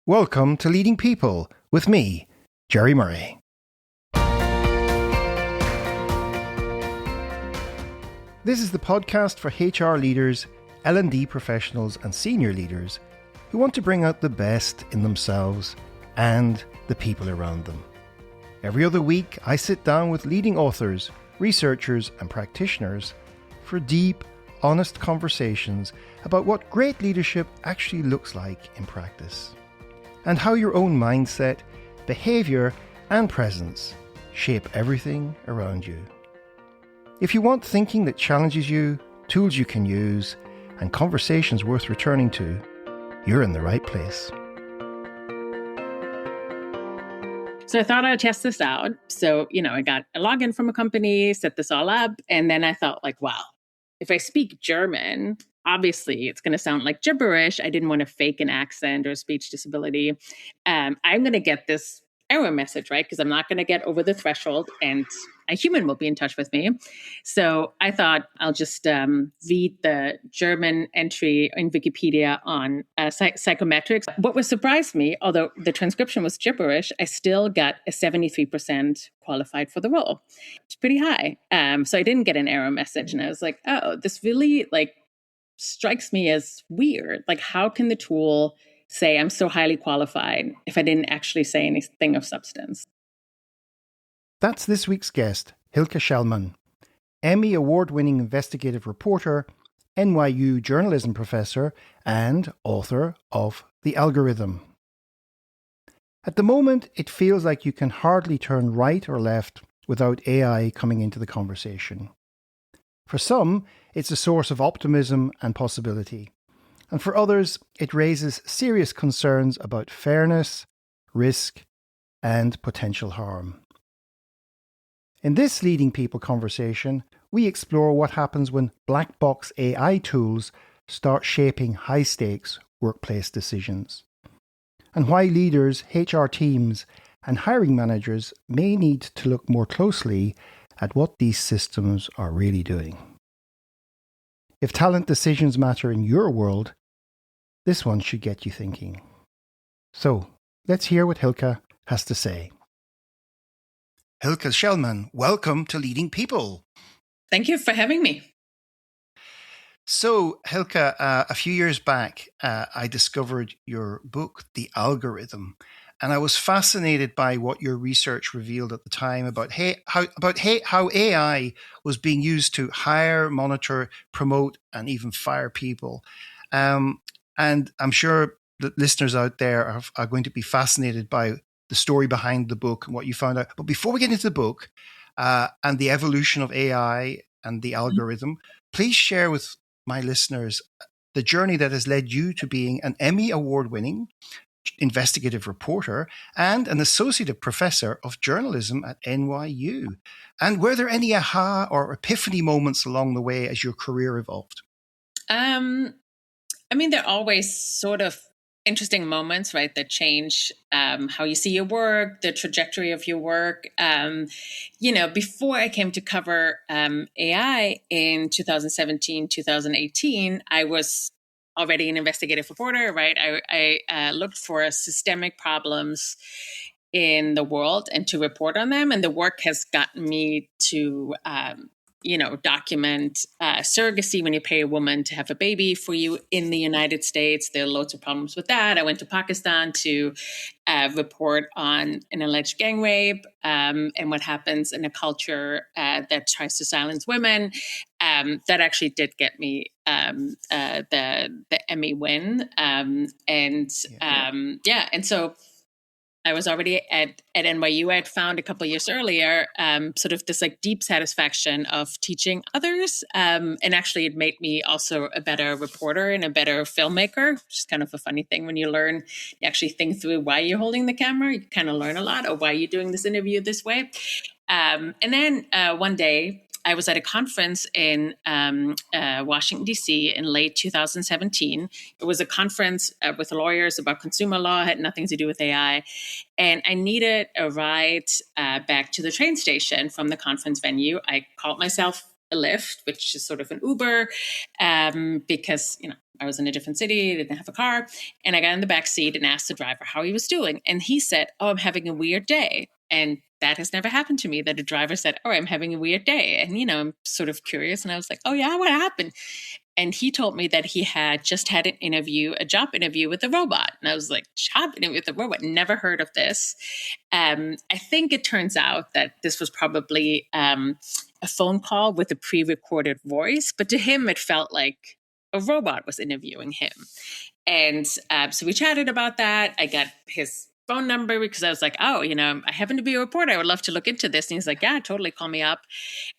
Welcome to Leading People with me, Gerry Murray. This is the podcast for HR leaders, L&D professionals and senior leaders who want to bring out the best in themselves and the people around them. Every other week, I sit down with leading authors, researchers and practitioners for deep, honest conversations about what great leadership actually looks like in practice, and how your own mindset, behaviour and presence shape everything around you. If you want thinking that challenges you, tools you can use, and conversations worth returning to, you're in the right place. So I thought I'd test this out. So, I got a login from a company, set this all up, and then I thought wow, if I speak German, obviously it's going to sound like gibberish. I didn't want to fake an accent or a speech disability. I'm going to get this error message, right? Because I'm not going to get over the threshold and a human will be in touch with me. So I thought I'll just read the German entry in Wikipedia on psychometrics. What was surprised me, although the transcription was gibberish, I still got a 73% qualified for the role. It's pretty high. So I didn't get an error message. And I was like, oh, this really strikes me as weird. How can the tool say I'm so highly qualified if I didn't actually say anything of substance? That's this week's guest, Hilke Schellmann, Emmy award-winning investigative reporter, NYU journalism professor, and author of The Algorithm. At the moment, it feels like you can hardly turn right or left without AI coming into the conversation. For some, it's a source of optimism and possibility. And for others, it raises serious concerns about fairness, risk, and potential harm. In this Leading People conversation, we explore what happens when black box AI tools start shaping high-stakes workplace decisions, and why leaders, HR teams, and hiring managers may need to look more closely at what these systems are really doing. If talent decisions matter in your world, this one should get you thinking. So, let's hear what Hilke has to say. Hilke Schellmann, welcome to Leading People. Thank you for having me. So, Hilke, a few years back, I discovered your book, The Algorithm, and I was fascinated by what your research revealed at the time about how AI was being used to hire, monitor, promote, and even fire people. And I'm sure that listeners out there are going to be fascinated by the story behind the book and what you found out. But before we get into the book and the evolution of AI and the algorithm, please share with my listeners the journey that has led you to being an Emmy award-winning investigative reporter and an associate professor of journalism at NYU. And were there any aha or epiphany moments along the way as your career evolved? There are always sort of interesting moments, right, that change how you see your work, the trajectory of your work. Before I came to cover AI in 2017, 2018, I was already an investigative reporter, right? I looked for systemic problems in the world and to report on them. And the work has gotten me to document surrogacy when you pay a woman to have a baby for you in the United States. There are loads of problems with that. I went to Pakistan to report on an alleged gang rape and what happens in a culture that tries to silence women. That actually did get me the Emmy win. And so I was already at NYU. I had found a couple of years earlier sort of this deep satisfaction of teaching others. And actually it made me also a better reporter and a better filmmaker, which is kind of a funny thing when you actually think through why you're holding the camera. You kind of learn a lot, or why you're doing this interview this way. And then one day, I was at a conference in Washington, D.C. in late 2017. It was a conference with lawyers about consumer law, had nothing to do with AI. And I needed a ride back to the train station from the conference venue. I called myself a Lyft, which is sort of an Uber, because, I was in a different city, didn't have a car. And I got in the back seat and asked the driver how he was doing. And he said, "Oh, I'm having a weird day." And that has never happened to me, that a driver said, "Oh, I'm having a weird day." And, I'm sort of curious. And I was like, "Oh, yeah, what happened?" And he told me that he had just had a job interview with a robot. And I was like, job interview with a robot? Never heard of this. I think it turns out that this was probably a phone call with a pre-recorded voice, but to him, it felt like a robot was interviewing him. And so we chatted about that. I got his phone number because I was like, "Oh, I happen to be a reporter. I would love to look into this." And he's like, "Yeah, totally, call me up."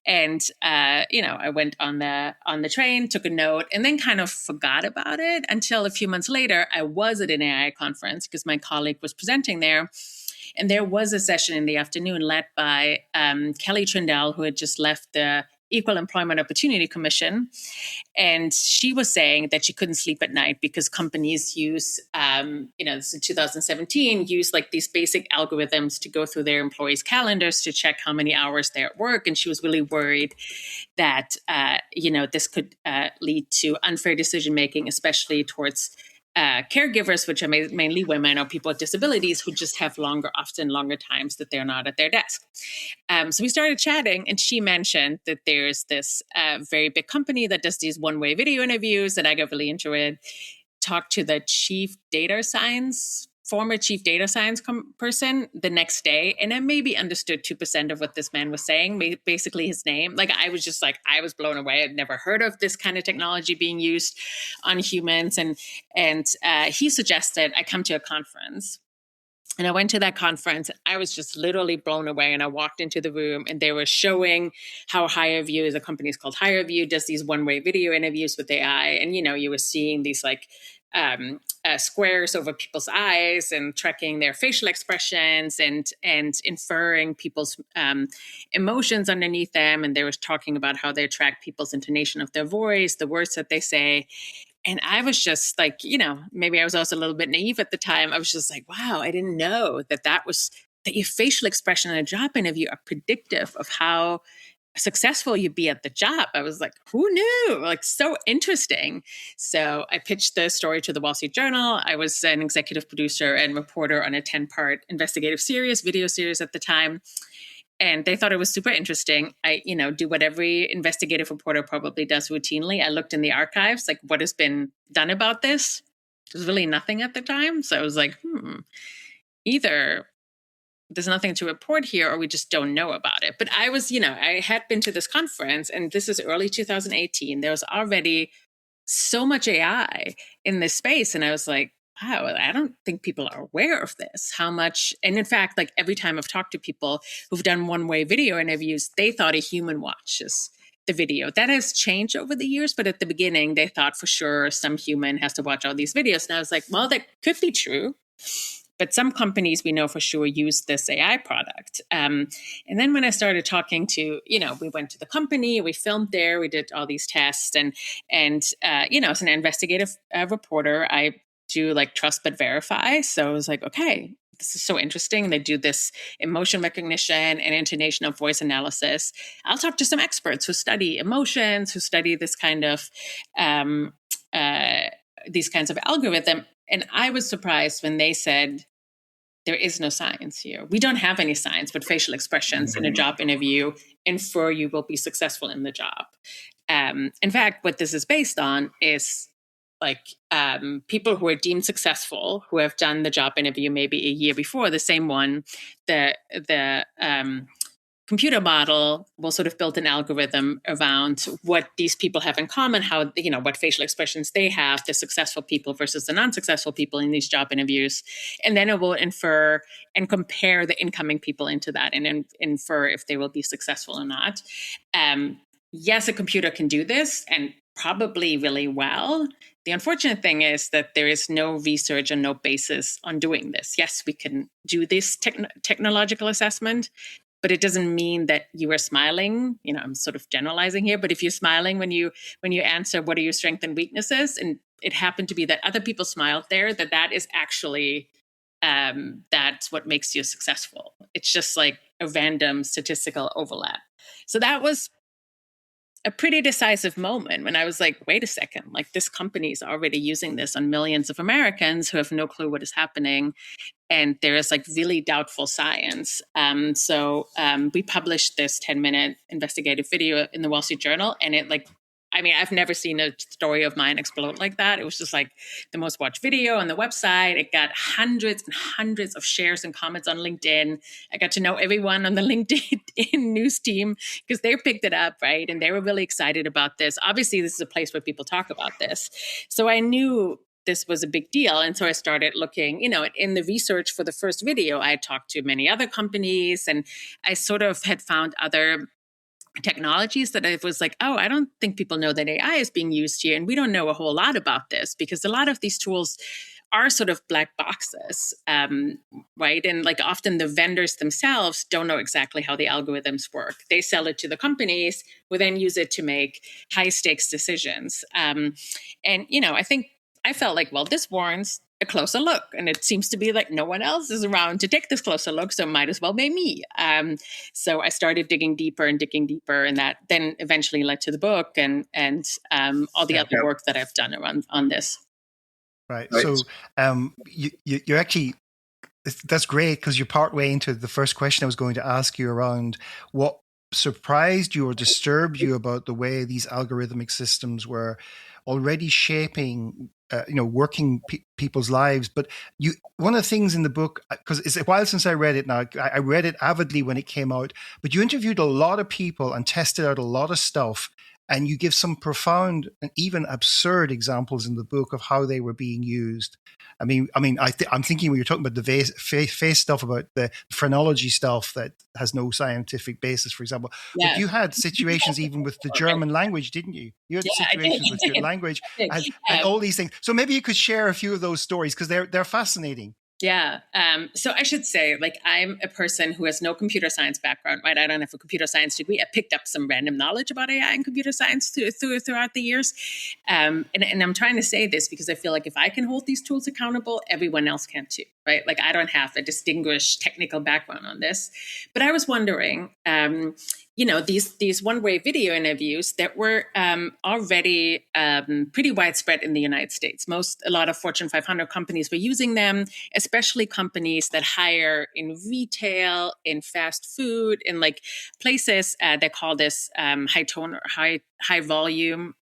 And I went on the train, took a note, and then kind of forgot about it until a few months later. I was at an AI conference because my colleague was presenting there. And there was a session in the afternoon led by Kelly Trindle, who had just left the Equal Employment Opportunity Commission. And she was saying that she couldn't sleep at night because companies use, this in 2017, use like these basic algorithms to go through their employees' calendars to check how many hours they're at work. And she was really worried that, this could lead to unfair decision-making, especially towards caregivers, which are mainly women or people with disabilities who just have often longer times that they're not at their desk. So we started chatting, and she mentioned that there's this very big company that does these one-way video interviews, and I got really interested. Talked to the former chief data science person the next day, and I maybe understood 2% of what this man was saying, basically his name. Like, I was blown away. I'd never heard of this kind of technology being used on humans. And he suggested I come to a conference. And I went to that conference. I was just literally blown away. And I walked into the room, and they were showing how HireVue, the company is called HireVue, does these one-way video interviews with AI. And, you were seeing these like squares over people's eyes and tracking their facial expressions and inferring people's emotions underneath them. And they were talking about how they track people's intonation of their voice, the words that they say. And I was just like, maybe I was also a little bit naive at the time. I was just like, wow, I didn't know that your facial expression in a job interview are predictive of how successful you'd be at the job. I was like, who knew? Like, so interesting. So I pitched the story to the Wall Street Journal. I was an executive producer and reporter on a 10-part investigative video series at the time. And they thought it was super interesting. I, do what every investigative reporter probably does routinely. I looked in the archives, like what has been done about this. There's really nothing at the time. So I was like, either there's nothing to report here or we just don't know about it. But I was, I had been to this conference, and this is early 2018. There was already so much AI in this space. And I was like, wow, I don't think people are aware of this, how much. And in fact, like every time I've talked to people who've done one-way video interviews, they thought a human watches the video. That has changed over the years, but at the beginning, they thought for sure some human has to watch all these videos. And I was like, well, that could be true. But some companies we know for sure use this AI product. And then when I started talking to, we went to the company, we filmed there, we did all these tests. And as an investigative reporter, I do like trust but verify. So I was like, okay, this is so interesting. They do this emotion recognition and intonation of voice analysis. I'll talk to some experts who study emotions, who study this kind of these kinds of algorithm. And I was surprised when they said, there is no science here. We don't have any science, but facial expressions in a job interview infer you will be successful in the job. In fact, what this is based on is like people who are deemed successful, who have done the job interview maybe a year before, the same one, the computer model will sort of build an algorithm around what these people have in common, how, what facial expressions they have, the successful people versus the non-successful people in these job interviews. And then it will infer and compare the incoming people into that and infer if they will be successful or not. Yes, a computer can do this and probably really well. The unfortunate thing is that there is no research and no basis on doing this. Yes, we can do this technological assessment, but it doesn't mean that you are smiling. I'm sort of generalizing here, but if you're smiling when you answer, what are your strengths and weaknesses? And it happened to be that other people smiled there, that is actually, that's what makes you successful. It's just like a random statistical overlap. So that was a pretty decisive moment when I was like, wait a second, like this company is already using this on millions of Americans who have no clue what is happening. And there is like really doubtful science. So we published this 10-minute investigative video in the Wall Street Journal, and it like, I mean, I've never seen a story of mine explode like that. It was just like the most watched video on the website. It got hundreds and hundreds of shares and comments on LinkedIn. I got to know everyone on the LinkedIn news team because they picked it up, right? And they were really excited about this. Obviously, this is a place where people talk about this. So I knew this was a big deal. And so I started looking, in the research for the first video, I talked to many other companies, and I sort of had found other technologies that I was like, oh, I don't think people know that AI is being used here. And we don't know a whole lot about this because a lot of these tools are sort of black boxes, right? And like often the vendors themselves don't know exactly how the algorithms work. They sell it to the companies who then use it to make high stakes decisions. And, I think I felt like, well, this warrants a closer look. And it seems to be like no one else is around to take this closer look, so it might as well be me. So I started digging deeper, and that then eventually led to the book and all the other work that I've done around on this. Right. So you're actually, that's great because you're partway into the first question I was going to ask you around what surprised you or disturbed you about the way these algorithmic systems were already shaping working people's lives. But one of the things in the book, because it's a while since I read it now, I read it avidly when it came out, but you interviewed a lot of people and tested out a lot of stuff, and you give some profound and even absurd examples in the book of how they were being used. I'm thinking when you're talking about the face stuff, about the phrenology stuff that has no scientific basis, for example. Yeah. But you had situations even with the German language, didn't you? You had situations with your language and all these things. So maybe you could share a few of those stories because they're fascinating. Yeah. So I should say, like, I'm a person who has no computer science background, right? I don't have a computer science degree. I picked up some random knowledge about AI and computer science throughout the years. And I'm trying to say this because I feel like if I can hold these tools accountable, everyone else can too, right? Like, I don't have a distinguished technical background on this. But I was wondering, these one-way video interviews that were already pretty widespread in the United States. A lot of Fortune 500 companies were using them, especially companies that hire in retail, in fast food, in like places they call this high volume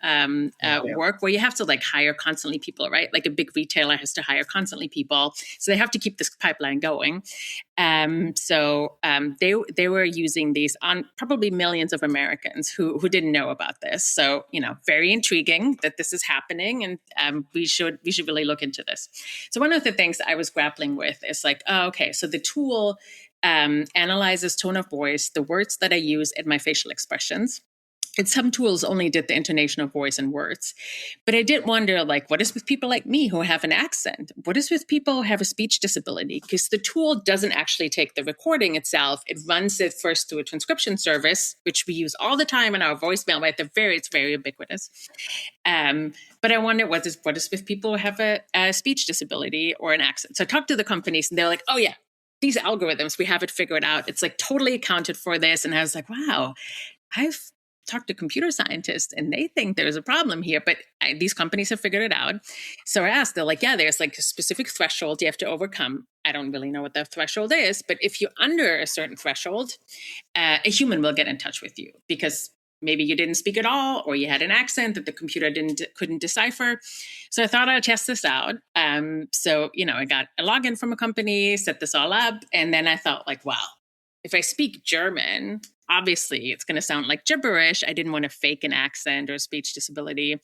work, where you have to like hire constantly people, right? Like a big retailer has to hire constantly people, so they have to keep this pipeline going. So they were using these on probably millions of Americans who didn't know about this. So, very intriguing that this is happening, and we should really look into this. So one of the things I was grappling with is like, so the tool analyzes tone of voice, the words that I use, and my facial expressions. And some tools only did the intonation of voice and words. But I did wonder, like, what is with people like me who have an accent? What is with people who have a speech disability? Because the tool doesn't actually take the recording itself. It runs it first through a transcription service, which we use all the time in our voicemail, right? It's very ubiquitous. But I wonder what is with people who have a speech disability or an accent. So I talked to the companies, and they're like, oh, yeah, these algorithms, we have it figured out. It's like totally accounted for this. And I was like, wow, I've talk to computer scientists and they think there's a problem here, but these companies have figured it out. So I asked, they're like, yeah, there's like a specific threshold you have to overcome. I don't really know what that threshold is, but if you're under a certain threshold, a human will get in touch with you because maybe you didn't speak at all, or you had an accent that the computer couldn't decipher. So I thought I'd test this out. So I got a login from a company, set this all up, and then I thought like, wow, if I speak German, obviously it's going to sound like gibberish. I didn't want to fake an accent or a speech disability.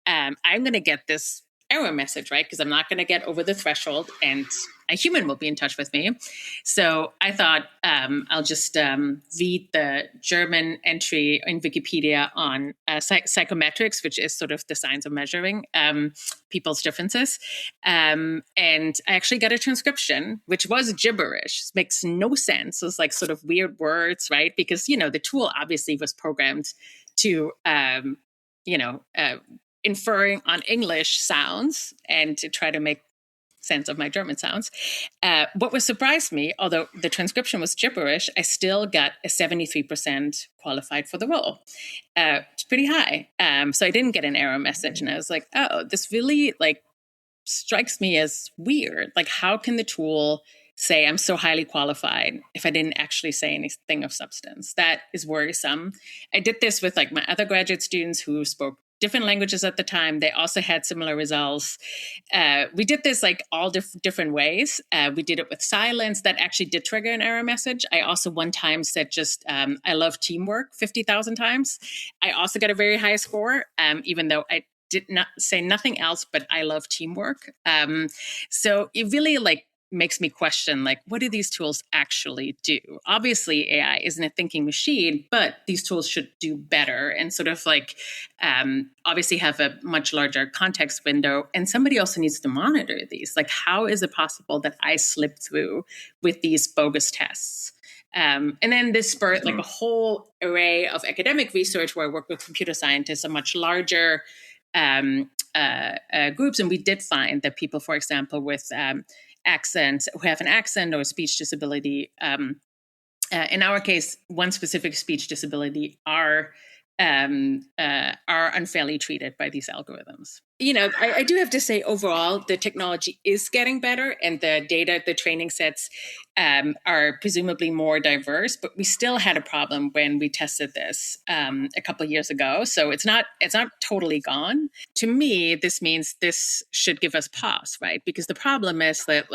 I'm going to get this error message, right? Because I'm not going to get over the threshold, and a human will be in touch with me. So I thought I'll just read the German entry in Wikipedia on psychometrics, which is sort of the science of measuring people's differences. And I actually got a transcription, which was gibberish. It makes no sense. It was like sort of weird words, right? Because, the tool obviously was programmed to, inferring on English sounds and to try to make sense of my German sounds. What surprised me, although the transcription was gibberish, I still got a 73% qualified for the role. It's pretty high. So I didn't get an error message. And I was like, oh, this really strikes me as weird. Like, how can the tool say I'm so highly qualified if I didn't actually say anything of substance? That is worrisome. I did this with my other graduate students who spoke different languages at the time. They also had similar results. We did this all different ways. We did it with silence. That actually did trigger an error message. I also one time said just, I love teamwork 50,000 times. I also got a very high score, even though I did not say nothing else, but I love teamwork. So it really makes me question, what do these tools actually do? Obviously, AI isn't a thinking machine, but these tools should do better and sort of obviously have a much larger context window. And somebody also needs to monitor these. How is it possible that I slip through with these bogus tests? And then this spurred a whole array of academic research where I work with computer scientists, a much larger groups. And we did find that people, for example, with accents, who have an accent or a speech disability, in our case, one specific speech disability, are unfairly treated by these algorithms. I do have to say, overall, the technology is getting better, and the data, the training sets are presumably more diverse. But we still had a problem when we tested this a couple of years ago. So it's not totally gone. To me, this means this should give us pause, right? Because the problem is that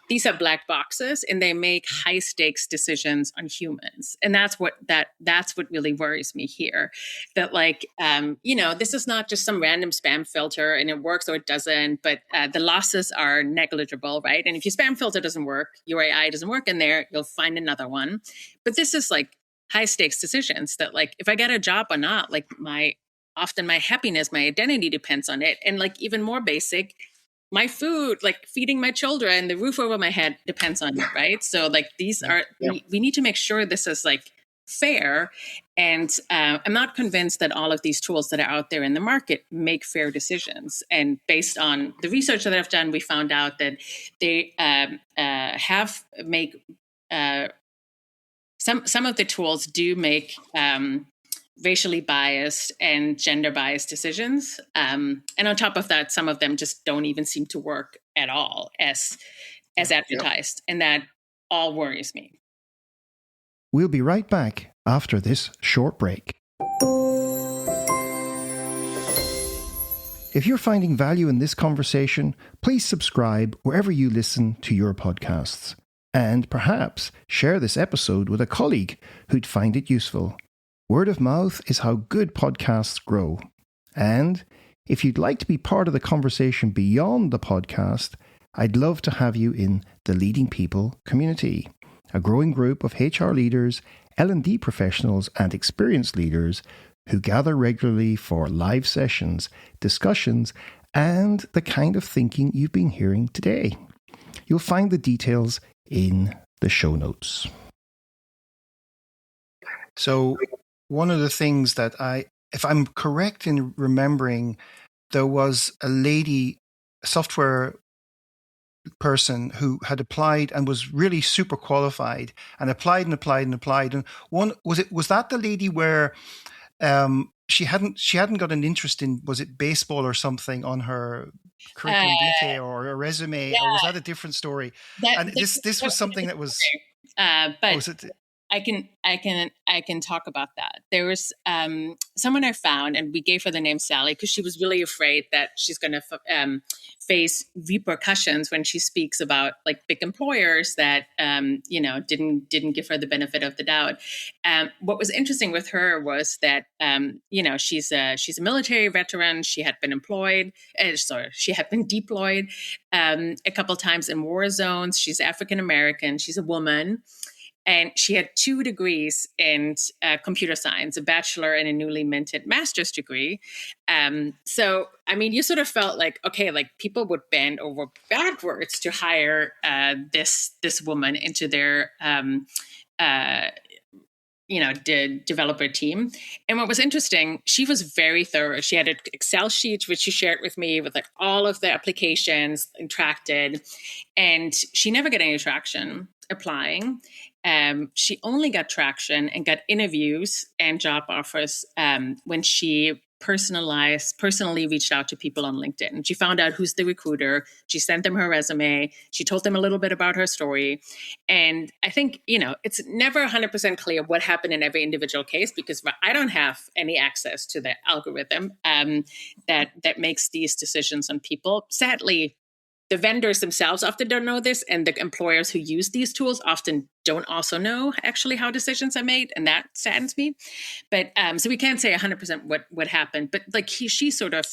these are black boxes, and they make high stakes decisions on humans, and that's what really worries me here. That this is not just some random spam filter, and it works or it doesn't, but the losses are negligible, right? And if your spam filter doesn't work, your AI doesn't work in there, you'll find another one. But this is high stakes decisions that if I get a job or not, often my happiness, my identity depends on it, and even more basic, my food, feeding my children, the roof over my head depends on it, right? So these are, we need to make sure this is fair. And I'm not convinced that all of these tools that are out there in the market make fair decisions. And based on the research that I've done, we found out that they some of the tools do make racially biased and gender biased decisions. And on top of that, some of them just don't even seem to work at all as advertised. And that all worries me. We'll be right back after this short break. If you're finding value in this conversation, please subscribe wherever you listen to your podcasts. And perhaps share this episode with a colleague who'd find it useful. Word of mouth is how good podcasts grow. And if you'd like to be part of the conversation beyond the podcast, I'd love to have you in the Leading People community, a growing group of HR leaders, L&D professionals, and experienced leaders who gather regularly for live sessions, discussions, and the kind of thinking you've been hearing today. You'll find the details in the show notes. So, one of the things that if I'm correct in remembering, there was a lady, a software person who had applied and was really super qualified and applied. And one was that the lady where she hadn't got an interest in, was it baseball or something on her curriculum vitae or a resume, or was that a different story? This was something that was. But I can talk about that. There was someone I found, and we gave her the name Sally because she was really afraid that she's going to face repercussions when she speaks about big employers that didn't give her the benefit of the doubt. What was interesting with her was that she's a military veteran. She had been she had been deployed a couple times in war zones. She's African American. She's a woman. And she had 2 degrees in computer science, a bachelor and a newly minted master's degree. So, I mean, you sort of felt people would bend over backwards to hire this woman into their developer team. And what was interesting, she was very thorough. She had an Excel sheet, which she shared with me with like all of the applications and tracked it. And she never got any traction applying. She only got traction and got interviews and job offers when she personally reached out to people on LinkedIn. She found out who's the recruiter. She sent them her resume. She told them a little bit about her story. And I think, it's never 100% clear what happened in every individual case, because I don't have any access to the algorithm that makes these decisions on people. Sadly, the vendors themselves often don't know this, and the employers who use these tools often don't also know actually how decisions are made, and that saddens me. But so we can't say 100% what happened. But like she sort of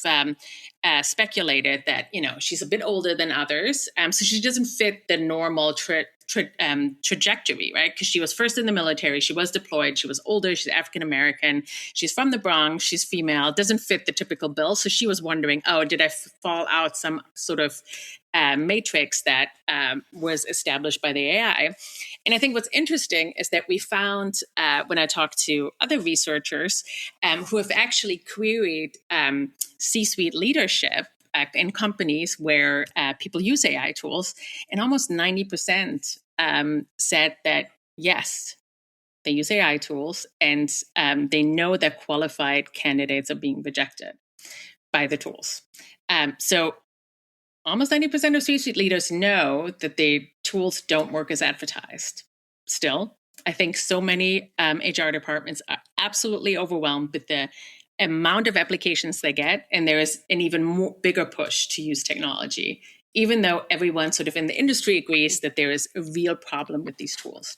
speculated that she's a bit older than others, so she doesn't fit the normal trajectory, right? Because she was first in the military, she was deployed, she was older, she's African American, she's from the Bronx, she's female, doesn't fit the typical bill. So she was wondering, did I fall out some sort of matrix that was established by the AI? And I think what's interesting is that we found when I talked to other researchers who have actually queried C-suite leadership in companies where people use AI tools, and almost 90% said that, yes, they use AI tools, and they know that qualified candidates are being rejected by the tools. So almost 90% of C-suite leaders know that the tools don't work as advertised. Still, I think so many HR departments are absolutely overwhelmed with the amount of applications they get, and there is an even bigger push to use technology, even though everyone sort of in the industry agrees that there is a real problem with these tools.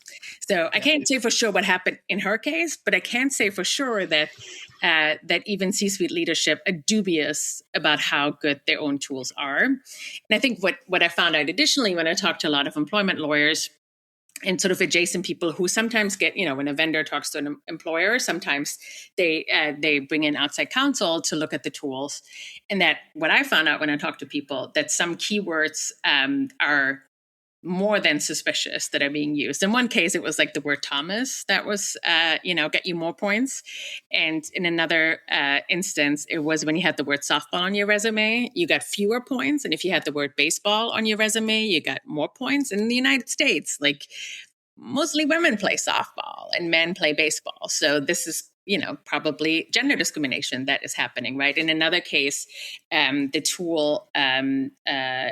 So I can't say for sure what happened in her case, but I can say for sure that that even C-suite leadership are dubious about how good their own tools are. And I think what I found out additionally when I talked to a lot of employment lawyers and sort of adjacent people who sometimes get, when a vendor talks to an employer, sometimes they bring in outside counsel to look at the tools. And that what I found out when I talked to people, that some keywords are more than suspicious that are being used. In one case, it was like the word Thomas that was, get you more points. And in another instance, it was when you had the word softball on your resume, you got fewer points. And if you had the word baseball on your resume, you got more points. And in the United States, like mostly women play softball and men play baseball. So this is probably gender discrimination that is happening, right? In another case, the tool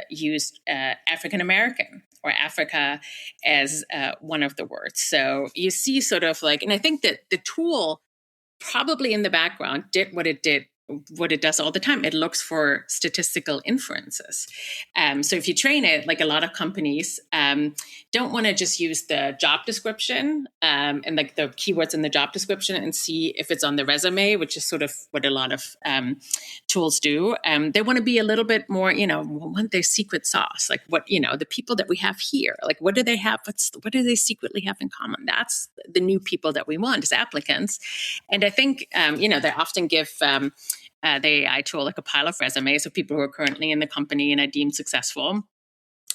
used African American or Africa as one of the words. So you see sort of like, and I think that the tool probably in the background did what it does all the time. It looks for statistical inferences. So if you train it, like a lot of companies don't want to just use the job description and like the keywords in the job description and see if it's on the resume, which is sort of what a lot of tools do. They want to be a little bit more, want their secret sauce, like what, the people that we have here, like what do they have? What do they secretly have in common? That's the new people that we want as applicants. And I think, they often give the AI tool like a pile of resumes of people who are currently in the company and are deemed successful.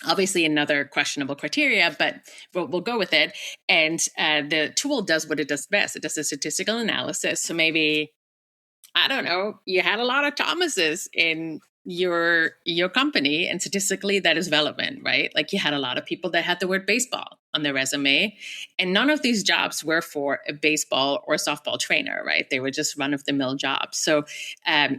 Obviously, another questionable criteria, but we'll go with it. And the tool does what it does best. It does a statistical analysis. So maybe, I don't know, you had a lot of Thomases in your company, and statistically that is relevant, right? Like you had a lot of people that had the word baseball on their resume, and none of these jobs were for a baseball or softball trainer, right? They were just run-of-the-mill jobs. So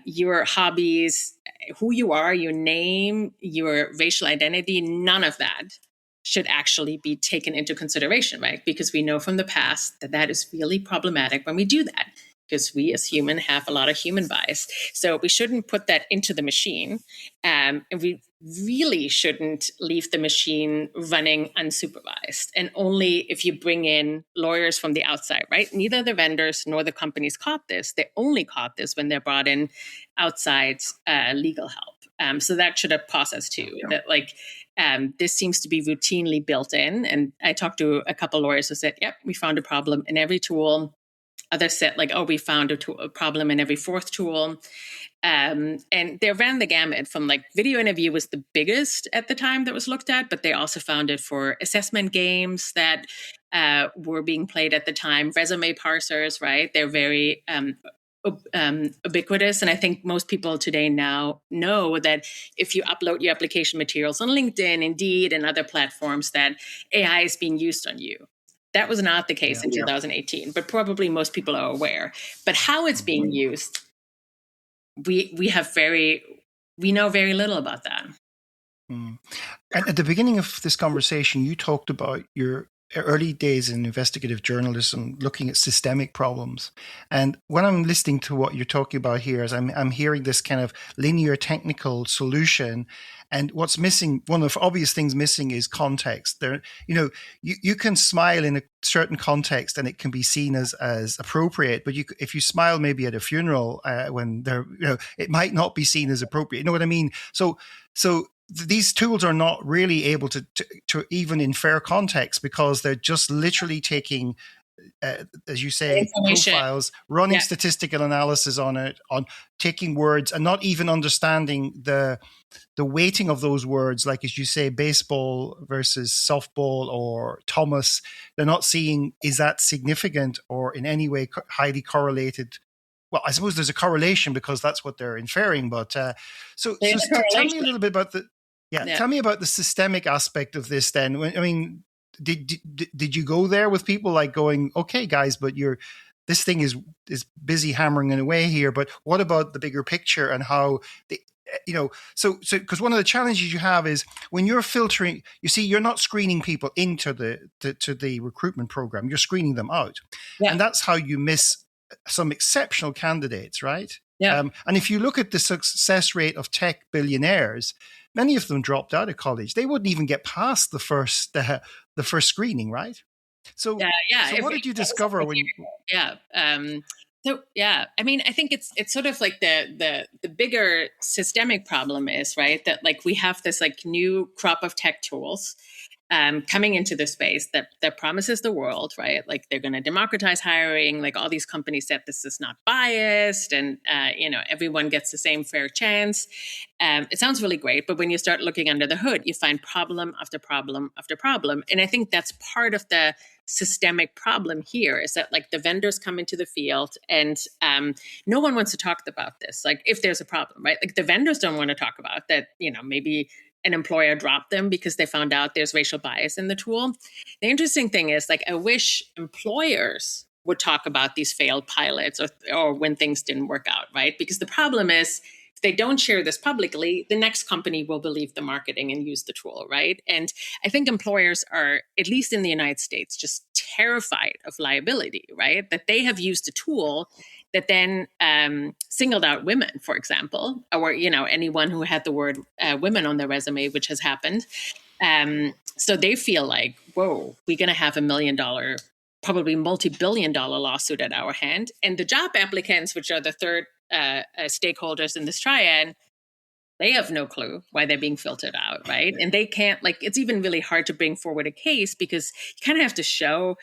your hobbies, who you are, your name, your racial identity, none of that should actually be taken into consideration, right? Because we know from the past that that is really problematic when we do that, because we as humans have a lot of human bias. So we shouldn't put that into the machine. And we really shouldn't leave the machine running unsupervised. And only if you bring in lawyers from the outside, right? Neither the vendors nor the companies caught this. They only caught this when they brought in outside legal help. So that should have process too. That like this seems to be routinely built in. And I talked to a couple lawyers who said, yep, we found a problem in every tool. Others said like, we found a problem in every fourth tool. And they ran the gamut from like video interview was the biggest at the time that was looked at, but they also found it for assessment games that were being played at the time. Resume parsers, right? They're very ubiquitous. And I think most people today now know that if you upload your application materials on LinkedIn, Indeed, and other platforms, that AI is being used on you. That was not the case in 2018, but probably most people are aware. But how it's being used, we know very little about that. And at the beginning of this conversation, you talked about your early days in investigative journalism, looking at systemic problems. And when I'm listening to what you're talking about here, is I'm hearing this kind of linear technical solution. And what's missing, one of the obvious things missing is context. There, you can smile in a certain context and it can be seen as appropriate, but if you smile maybe at a funeral when they're, it might not be seen as appropriate. You know what I mean? So these tools are not really able to even infer context, because they're just literally taking, as you say, profiles, running statistical analysis on it, on taking words and not even understanding the weighting of those words. Like, as you say, baseball versus softball or Thomas, they're not seeing, is that significant or in any way highly correlated? Well, I suppose there's a correlation because that's what they're inferring. But so tell me a little bit about tell me about the systemic aspect of this then. I mean, did you go there with people like going, okay, guys, but this thing is busy hammering away here, but what about the bigger picture and how so because one of the challenges you have is when you're filtering, you see, you're not screening people into the recruitment program, you're screening them out. And that's how you miss some exceptional candidates, right? And if you look at the success rate of tech billionaires, many of them dropped out of college. They wouldn't even get past the first screening, right? So, so what did you discover when? I mean, I think it's sort of like the bigger systemic problem is, right, that like we have this like new crop of tech tools coming into the space that promises the world, right? Like they're going to democratize hiring. Like all these companies said this is not biased, and everyone gets the same fair chance. It sounds really great, but when you start looking under the hood, you find problem after problem after problem. And I think that's part of the systemic problem here, is that like the vendors come into the field and no one wants to talk about this. Like if there's a problem, right? Like the vendors don't want to talk about that, maybe an employer dropped them because they found out there's racial bias in the tool. The interesting thing is, like, I wish employers would talk about these failed pilots or when things didn't work out, right? Because the problem is, if they don't share this publicly, the next company will believe the marketing and use the tool, right? And I think employers are, at least in the United States, just terrified of liability, right? That they have used a tool that then singled out women, for example, or anyone who had the word women on their resume, which has happened. So they feel like, whoa, we're going to have $1 million, probably multi-billion-dollar lawsuit at our hand. And the job applicants, which are the third stakeholders in this triad, they have no clue why they're being filtered out, right? And they can't, like, it's even really hard to bring forward a case because you kind of have to show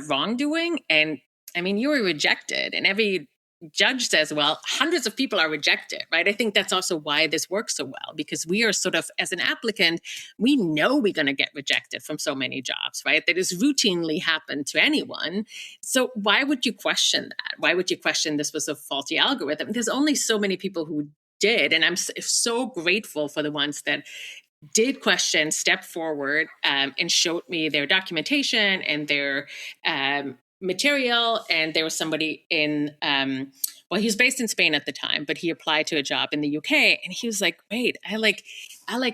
wrongdoing. And I mean, you were rejected, and every judge says, well, hundreds of people are rejected, right? I think that's also why this works so well, because we are sort of, as an applicant, we know we're going to get rejected from so many jobs, right? That is routinely happened to anyone. So why would you question that? Why would you question this was a faulty algorithm? There's only so many people who did, and I'm so grateful for the ones that did question, stepped forward, and showed me their documentation and their material. And there was somebody in, he was based in Spain at the time, but he applied to a job in the UK, and he was like, wait, I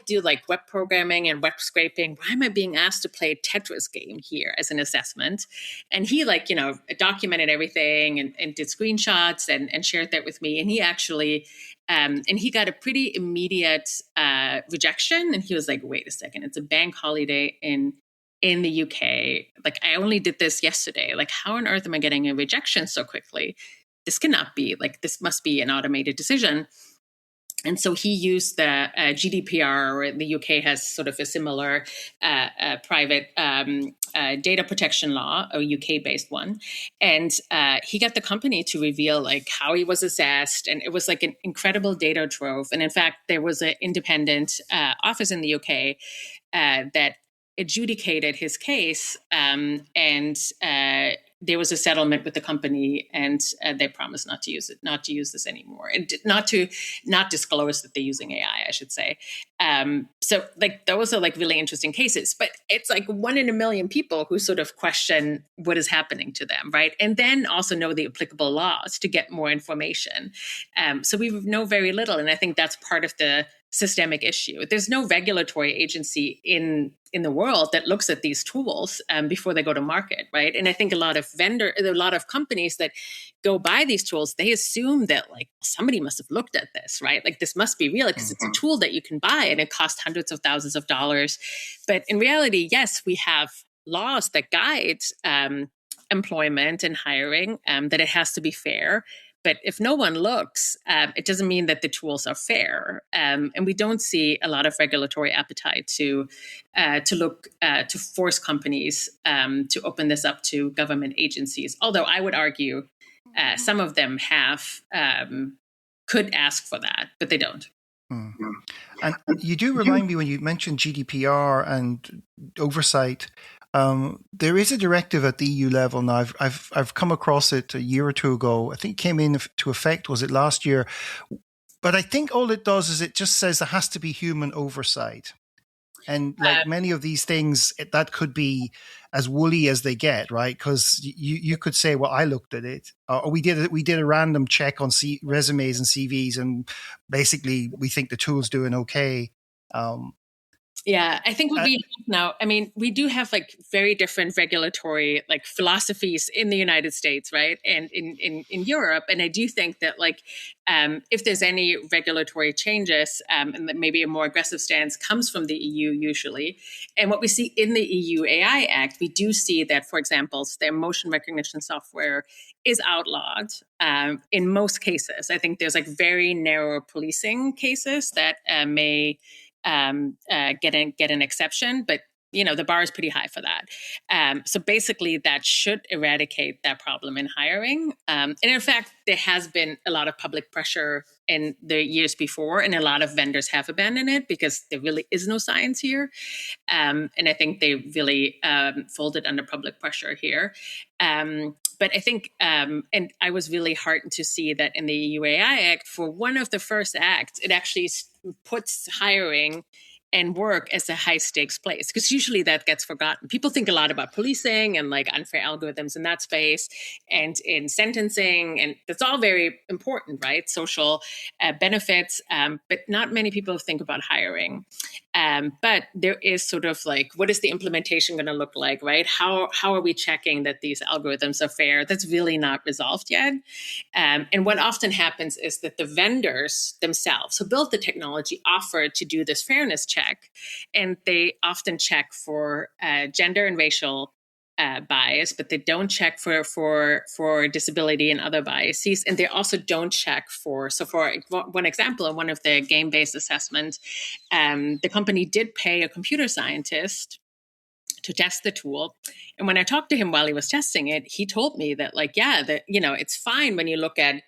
do like web programming and web scraping. Why am I being asked to play a Tetris game here as an assessment? And he documented everything and did screenshots and shared that with me. And he actually, and he got a pretty immediate rejection. And he was like, wait a second, it's a bank holiday in the UK. Like, I only did this yesterday. Like, how on earth am I getting a rejection so quickly? This cannot be, like, this must be an automated decision. And so he used the GDPR, or the UK has sort of a similar private data protection law, a UK-based one. And he got the company to reveal like how he was assessed. And it was like an incredible data trove. And in fact, there was an independent office in the UK that adjudicated his case, and there was a settlement with the company, and they promised not to use this anymore, and not disclose that they're using AI, I should say. So like those are like really interesting cases, but it's like 1 in a million people who sort of question what is happening to them, right? And then also know the applicable laws to get more information. So we know very little, and I think that's part of the systemic issue. There's no regulatory agency in the world that looks at these tools before they go to market, right? And I think a lot of companies that go buy these tools, they assume that like somebody must have looked at this, right? Like this must be real because it's a tool that you can buy and it costs hundreds of thousands of dollars. But in reality, yes, we have laws that guide employment and hiring, that it has to be fair. But if no one looks, it doesn't mean that the tools are fair. And we don't see a lot of regulatory appetite to force companies to open this up to government agencies. Although I would argue some of them could ask for that, but they don't. And you do remind me when you mentioned GDPR and oversight. There is a directive at the EU level now. I've come across it a year or two ago. I think it came into effect, was it last year? But I think all it does is it just says there has to be human oversight. And like many of these things, that could be as woolly as they get, right? Because you could say, well, I looked at it, or we did a random check on resumes and CVs, and basically we think the tool's doing okay. Yeah, I think what we have now, I mean, we do have like very different regulatory like philosophies in the United States, right? And in Europe. And I do think that like if there's any regulatory changes and that maybe a more aggressive stance comes from the EU usually. And what we see in the EU AI Act, we do see that, for example, their motion recognition software is outlawed in most cases. I think there's like very narrow policing cases that may get an exception, but the bar is pretty high for that. So basically, that should eradicate that problem in hiring. And in fact, there has been a lot of public pressure in the years before, and a lot of vendors have abandoned it because there really is no science here. And I think they really folded under public pressure here. But I think, and I was really heartened to see that in the EU AI Act, for one of the first acts, it actually puts hiring and work as a high stakes place, because usually that gets forgotten. People think a lot about policing and like unfair algorithms in that space and in sentencing, and that's all very important, right? Social benefits, but not many people think about hiring. But there is sort of like, what is the implementation going to look like, right? How are we checking that these algorithms are fair? That's really not resolved yet. And what often happens is that the vendors themselves who built the technology offer to do this fairness check, and they often check for gender and racial bias, but they don't check for disability and other biases, and they also don't check for. So, for one example, in one of the game-based assessments, the company did pay a computer scientist to test the tool, and when I talked to him while he was testing it, he told me that, like, it's fine when you look at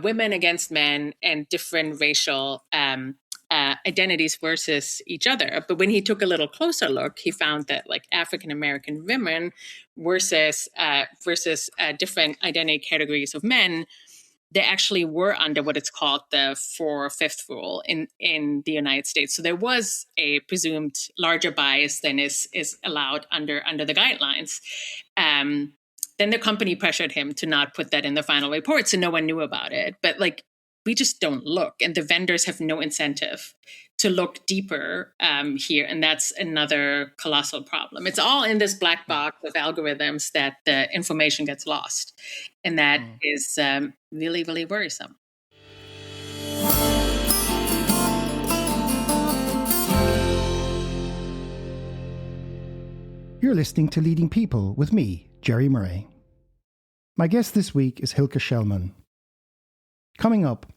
women against men and different racial identities versus each other. But when he took a little closer look, he found that like African American women versus different identity categories of men, they actually were under what it's called the 4/5 rule in the United States. So there was a presumed larger bias than is allowed under the guidelines. Then the company pressured him to not put that in the final report, so no one knew about it. But like, we just don't look, and the vendors have no incentive to look deeper here, and that's another colossal problem. It's all in this black box of algorithms that the information gets lost, and that is really, really worrisome. You're listening to Leading People with me, Gerry Murray. My guest this week is Hilke Schellmann. Coming up,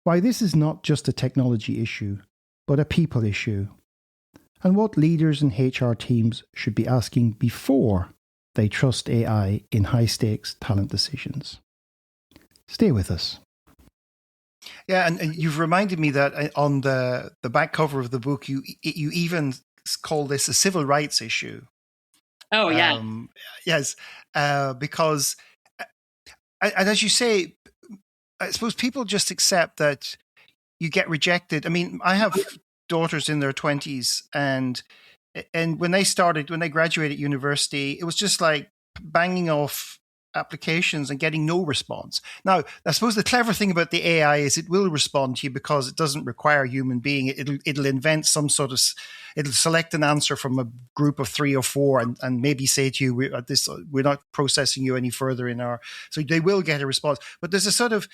why this is not just a technology issue, but a people issue, and what leaders and HR teams should be asking before they trust AI in high-stakes talent decisions. Stay with us. Yeah, and you've reminded me that on the back cover of the book, you even call this a civil rights issue. Oh, yeah. Yes, because, and as you say, I suppose people just accept that you get rejected. I mean, I have daughters in their 20s, and when they graduated university, it was just like banging off applications and getting no response. Now, I suppose the clever thing about the AI is it will respond to you because it doesn't require a human being. It'll invent some sort of, it'll select an answer from a group of 3 or 4 and maybe say to you, we're not processing you any further so they will get a response. But there's a sort of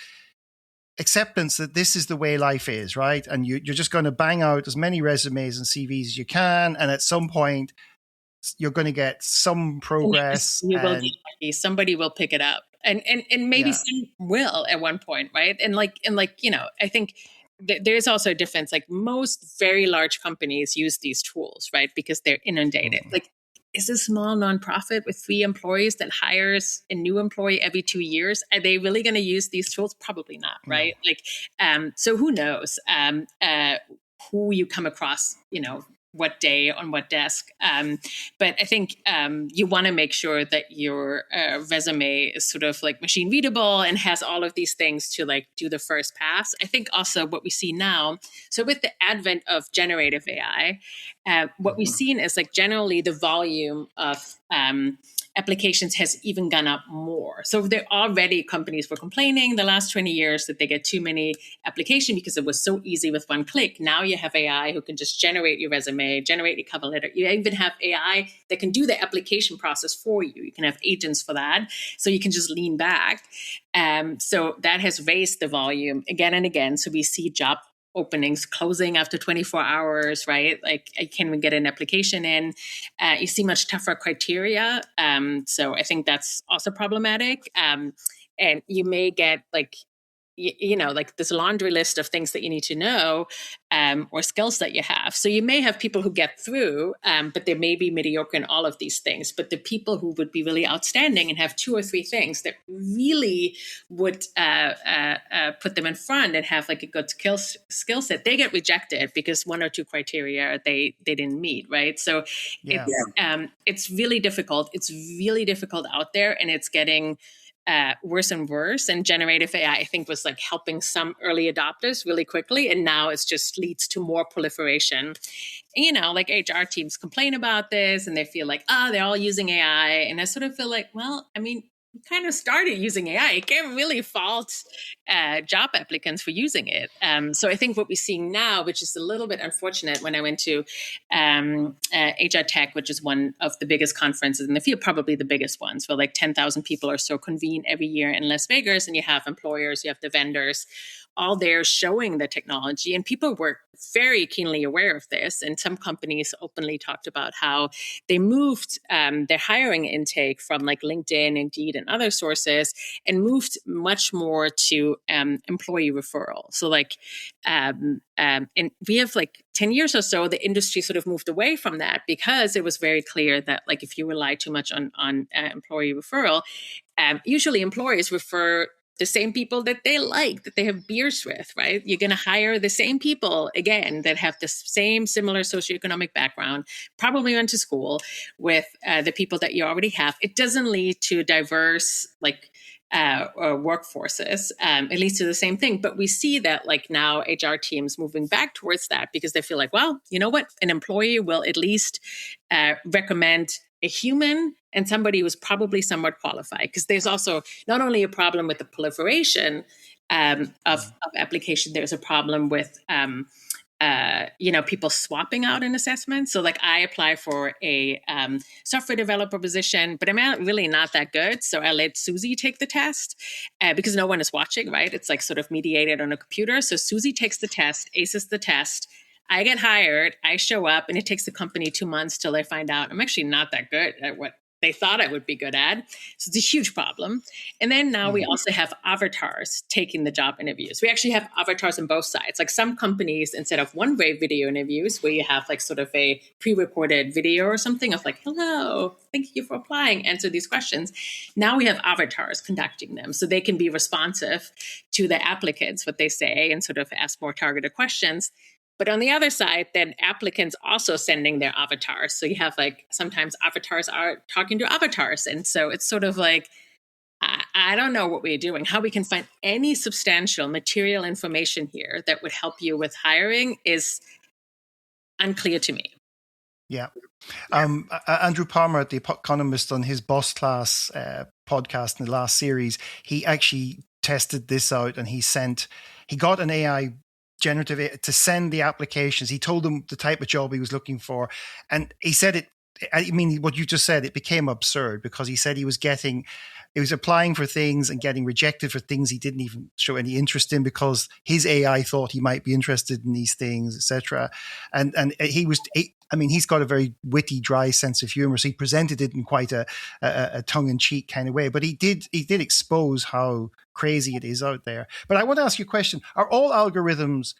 acceptance that this is the way life is, right? And you're just going to bang out as many resumes and CVs as you can. And at some point, you're going to get some progress. You will get lucky. Somebody will pick it up, and maybe some will at one point, right? And I think there's also a difference. Like most very large companies use these tools, right? Because they're inundated. Like, is a small nonprofit with 3 employees that hires a new employee every 2 years, are they really going to use these tools? Probably not, right? No. Like, so who knows who you come across, what day on what desk. But I think you want to make sure that your resume is sort of like machine readable and has all of these things to like do the first pass. I think also what we see now, so with the advent of generative AI, what we've seen is like generally the volume of applications has even gone up more. So there already companies were complaining the last 20 years that they get too many applications because it was so easy with one click. Now you have AI who can just generate your resume, generate your cover letter. You even have AI that can do the application process for you. You can have agents for that. So you can just lean back. So that has raised the volume again and again. So we see job openings closing after 24 hours, right? Like, can we get an application in? You see much tougher criteria. So I think that's also problematic. And you may get like, like this laundry list of things that you need to know or skills that you have. So you may have people who get through, but they may be mediocre in all of these things. But the people who would be really outstanding and have 2 or 3 things that really would put them in front and have like a good skill set, they get rejected because 1 or 2 criteria they didn't meet, right? So it's really difficult. It's really difficult out there, and it's getting worse and worse. And generative AI, I think, was like helping some early adopters really quickly. And now it's just leads to more proliferation. And, like HR teams complain about this and they feel like, they're all using AI. And I sort of feel like, well, I mean, we kind of started using AI. You can't really fault job applicants for using it. So I think what we're seeing now, which is a little bit unfortunate, when I went to HR Tech, which is one of the biggest conferences in the field, probably the biggest ones, where like 10,000 people or so convene every year in Las Vegas, and you have employers, you have the vendors, all there showing the technology. And people were very keenly aware of this. And some companies openly talked about how they moved their hiring intake from like LinkedIn, Indeed, and other sources, and moved much more to employee referral. So like, and we have like 10 years or so, the industry sort of moved away from that because it was very clear that like if you rely too much on employee referral, usually employers refer the same people that they like, that they have beers with, right? You're going to hire the same people again that have the same similar socioeconomic background, probably went to school with the people that you already have. It doesn't lead to diverse workforces. It leads to the same thing. But we see that like now HR teams moving back towards that because they feel like, well, you know what? An employee will at least recommend a human and somebody who's probably somewhat qualified. Because there's also not only a problem with the proliferation of application, there's a problem with people swapping out an assessment. So like I apply for a software developer position, but I'm really not that good. So I let Susie take the test because no one is watching, right? It's like sort of mediated on a computer. So Susie takes the test, aces the test. I get hired, I show up, and it takes the company 2 months till they find out I'm actually not that good at what they thought I would be good at. So it's a huge problem. And then now we also have avatars taking the job interviews. We actually have avatars on both sides. Like some companies, instead of one-way video interviews where you have like sort of a pre-recorded video or something of like, hello, thank you for applying, answer these questions. Now we have avatars conducting them so they can be responsive to the applicants, what they say, and sort of ask more targeted questions. But on the other side, then applicants also sending their avatars. So you have like sometimes avatars are talking to avatars. And so it's sort of like, I don't know what we're doing. How we can find any substantial material information here that would help you with hiring is unclear to me. Yeah. Andrew Palmer, the economist, on his Boss Class podcast in the last series, he actually tested this out, and he got an AI generative to send the applications. He told them the type of job he was looking for, and he said what you just said, it became absurd, because he said he was applying for things and getting rejected for things he didn't even show any interest in, because his AI thought he might be interested in these things, etc. And he's got a very witty, dry sense of humor, so he presented it in quite a tongue-in-cheek kind of way. But he did expose how crazy it is out there. But I want to ask you a question: are all algorithms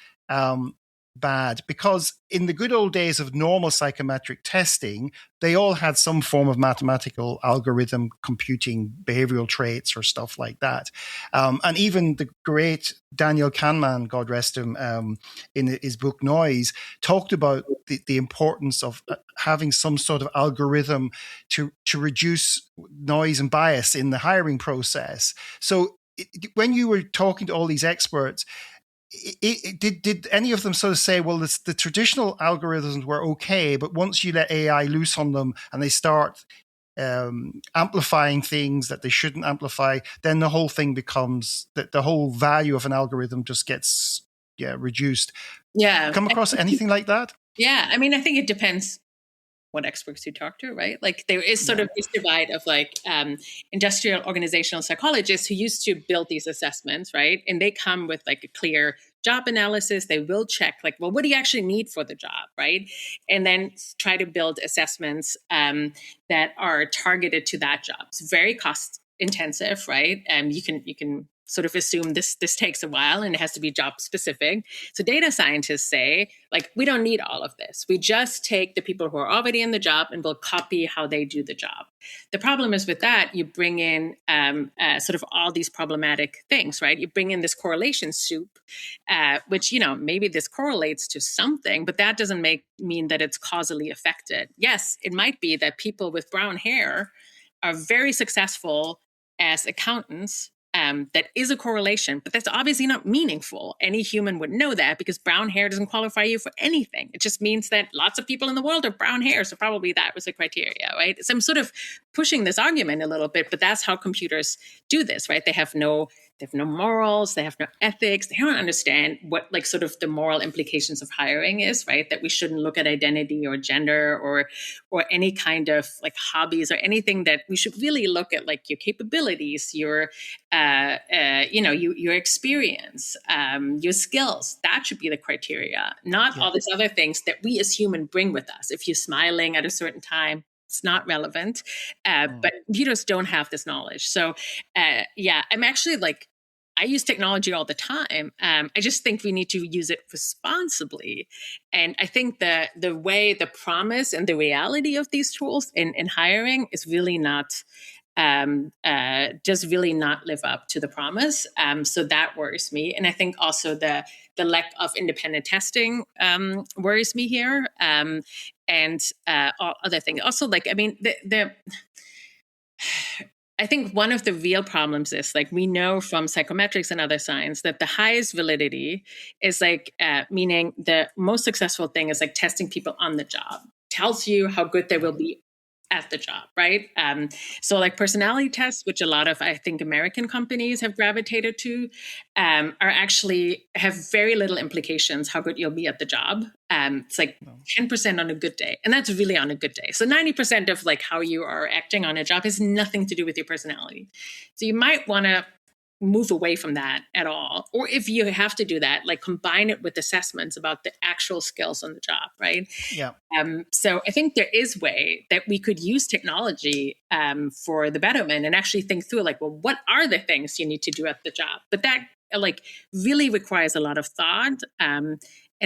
bad? Because in the good old days of normal psychometric testing, they all had some form of mathematical algorithm computing behavioral traits or stuff like that. And even the great Daniel Kahneman, God rest him, in his book Noise, talked about the importance of having some sort of algorithm to reduce noise and bias in the hiring process. So when you were talking to all these experts, did any of them sort of say, well, the traditional algorithms were okay, but once you let AI loose on them and they start amplifying things that they shouldn't amplify, then the whole thing becomes that the whole value of an algorithm just gets reduced? Yeah. Come across anything like that? Yeah. I mean, I think it depends what experts you talk to, right? Like there is sort of this divide of like industrial organizational psychologists who used to build these assessments, right? And they come with like a clear job analysis. They will check like, well, what do you actually need for the job, right? And then try to build assessments that are targeted to that job. It's very cost intensive, right? You can sort of assume this takes a while and it has to be job specific. So data scientists say, like, we don't need all of this. We just take the people who are already in the job and we'll copy how they do the job. The problem is with that, you bring in sort of all these problematic things, right? You bring in this correlation soup, which, maybe this correlates to something, but that doesn't mean that it's causally affected. Yes, it might be that people with brown hair are very successful as accountants. That is a correlation, but that's obviously not meaningful. Any human would know that because brown hair doesn't qualify you for anything. It just means that lots of people in the world have brown hair, so probably that was a criteria, right? So I'm sort of pushing this argument a little bit, but that's how computers do this, right? They have no morals, they have no ethics, they don't understand what like sort of the moral implications of hiring is, right? That we shouldn't look at identity or gender or any kind of like hobbies or anything. That we should really look at like your capabilities, your your experience, your skills. That should be the criteria, not all these other things that we as human bring with us. If you're smiling at a certain time, it's not relevant, but computers don't have this knowledge. So I'm actually like, I use technology all the time. I just think we need to use it responsibly. And I think the way, the promise and the reality of these tools in hiring is really not, does really not live up to the promise. So that worries me. And I think also the lack of independent testing worries me here. And all other things. Also, like, I mean, I think one of the real problems is like we know from psychometrics and other science that the highest validity is like meaning the most successful thing is like testing people on the job. Tells you how good they will be at the job, right? So like personality tests, which a lot of, I think, American companies have gravitated to, are actually have very little implications how good you'll be at the job. It's like 10% on a good day. And that's really on a good day. So 90% of like how you are acting on a job has nothing to do with your personality. So you might want to move away from that at all. Or if you have to do that, like combine it with assessments about the actual skills on the job, right? Yeah. So I think there is way that we could use technology for the betterment and actually think through like, well, what are the things you need to do at the job? But that like really requires a lot of thought and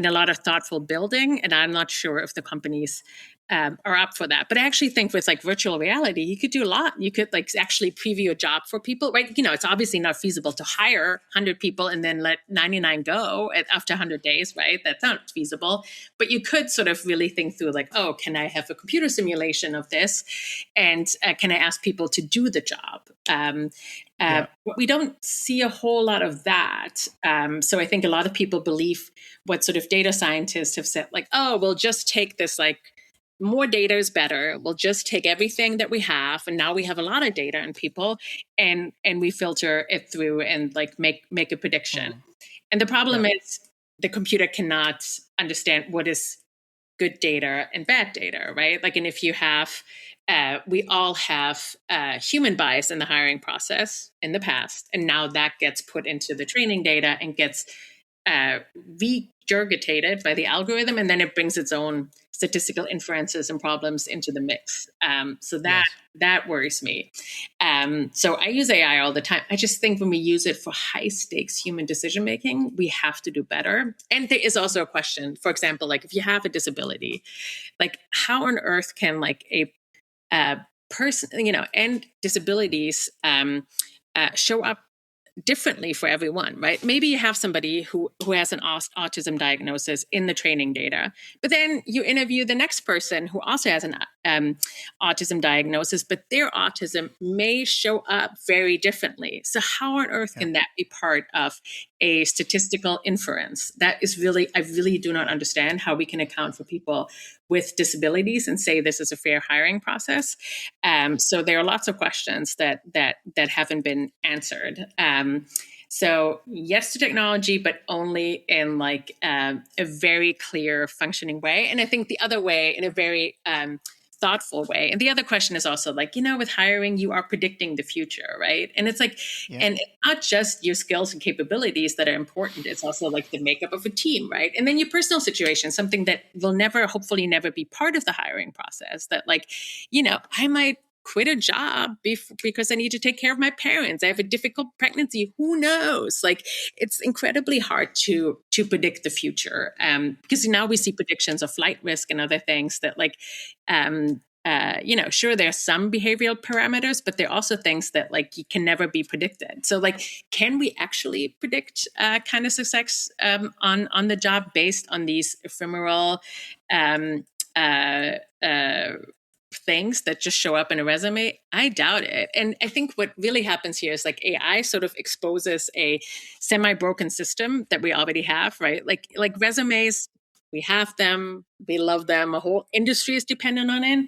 a lot of thoughtful building. And I'm not sure if the companies are up for that. But I actually think with like virtual reality, you could do a lot. You could like actually preview a job for people, right? It's obviously not feasible to hire 100 people and then let 99 go after 100 days, right? That's not feasible. But you could sort of really think through like, oh, can I have a computer simulation of this? And can I ask people to do the job? But we don't see a whole lot of that. So I think a lot of people believe what sort of data scientists have said, like, oh, we'll just take this, like, more data is better. We'll just take everything that we have, and now we have a lot of data on people, and we filter it through and like make a prediction. And the problem is the computer cannot understand what is good data and bad data, right? Like, and if you have, we all have human bias in the hiring process in the past, and now that gets put into the training data and gets regurgitated by the algorithm, and then it brings its own statistical inferences and problems into the mix. So that worries me. So I use AI all the time. I just think when we use it for high stakes human decision making, we have to do better. And there is also a question, for example, like if you have a disability, like how on earth can like a person, and disabilities show up differently for everyone, right? Maybe you have somebody who has an autism diagnosis in the training data, but then you interview the next person who also has an autism diagnosis, but their autism may show up very differently. So how on earth can that be part of a statistical inference? That is really, I really do not understand how we can account for people with disabilities and say this is a fair hiring process. So there are lots of questions that haven't been answered. So yes to technology, but only in like a very clear functioning way. And I think the other way, in a very thoughtful way. And the other question is also like, with hiring, you are predicting the future, right? And it's like, and it's not just your skills and capabilities that are important. It's also like the makeup of a team, right? And then your personal situation, something that will hopefully never be part of the hiring process, that like, I might quit a job because I need to take care of my parents. I have a difficult pregnancy. Who knows? Like, it's incredibly hard to predict the future because now we see predictions of flight risk and other things that like, sure, there are some behavioral parameters, but there are also things that like you can never be predicted. So like, can we actually predict kind of success on the job based on these ephemeral things that just show up in a resume? I doubt it. And I think what really happens here is like AI sort of exposes a semi-broken system that we already have, right? Like resumes, we have them, we love them, a whole industry is dependent on it.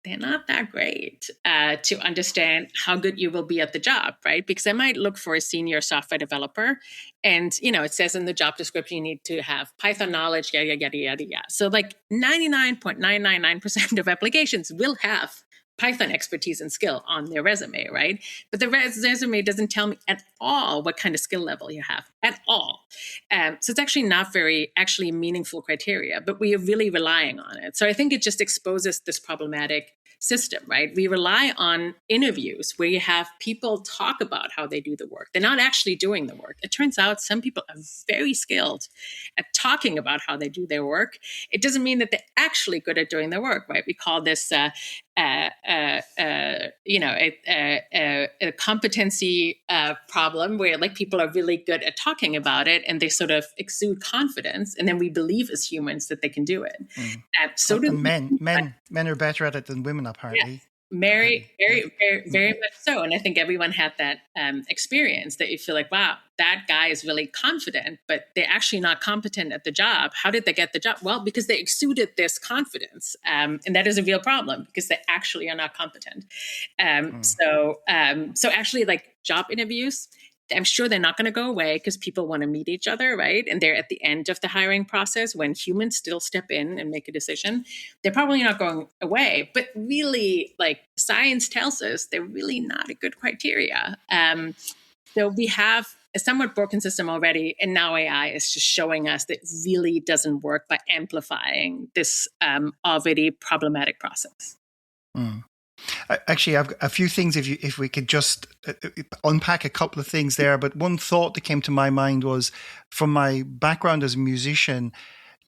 They're not that great to understand how good you will be at the job, right? Because I might look for a senior software developer and, it says in the job description, you need to have Python knowledge, yada, yada, yada, yada. So like 99.999% of applications will have Python expertise and skill on their resume, right? But the resume doesn't tell me at all what kind of skill level you have at all. So it's actually not very meaningful criteria, but we are really relying on it. So I think it just exposes this problematic system, right? We rely on interviews where you have people talk about how they do the work. They're not actually doing the work. It turns out some people are very skilled at talking about how they do their work. It doesn't mean that they're actually good at doing their work, right? We call this a competency problem where like people are really good at talking about it and they sort of exude confidence, and then we believe as humans that they can do it. So do men are better at it than women, apparently. Yeah. Very much so. And I think everyone had that experience that you feel like, wow, that guy is really confident, but they're actually not competent at the job. How did they get the job? Well, because they exuded this confidence. And that is a real problem because they actually are not competent. So actually like job interviews, I'm sure they're not going to go away because people want to meet each other, right? And they're at the end of the hiring process when humans still step in and make a decision. They're probably not going away, but really, like science tells us, they're really not a good criteria. So we have a somewhat broken system already, and now AI is just showing us that it really doesn't work by amplifying this already problematic process. Actually, I've a few things. If we could just unpack a couple of things there, but one thought that came to my mind was, from my background as a musician,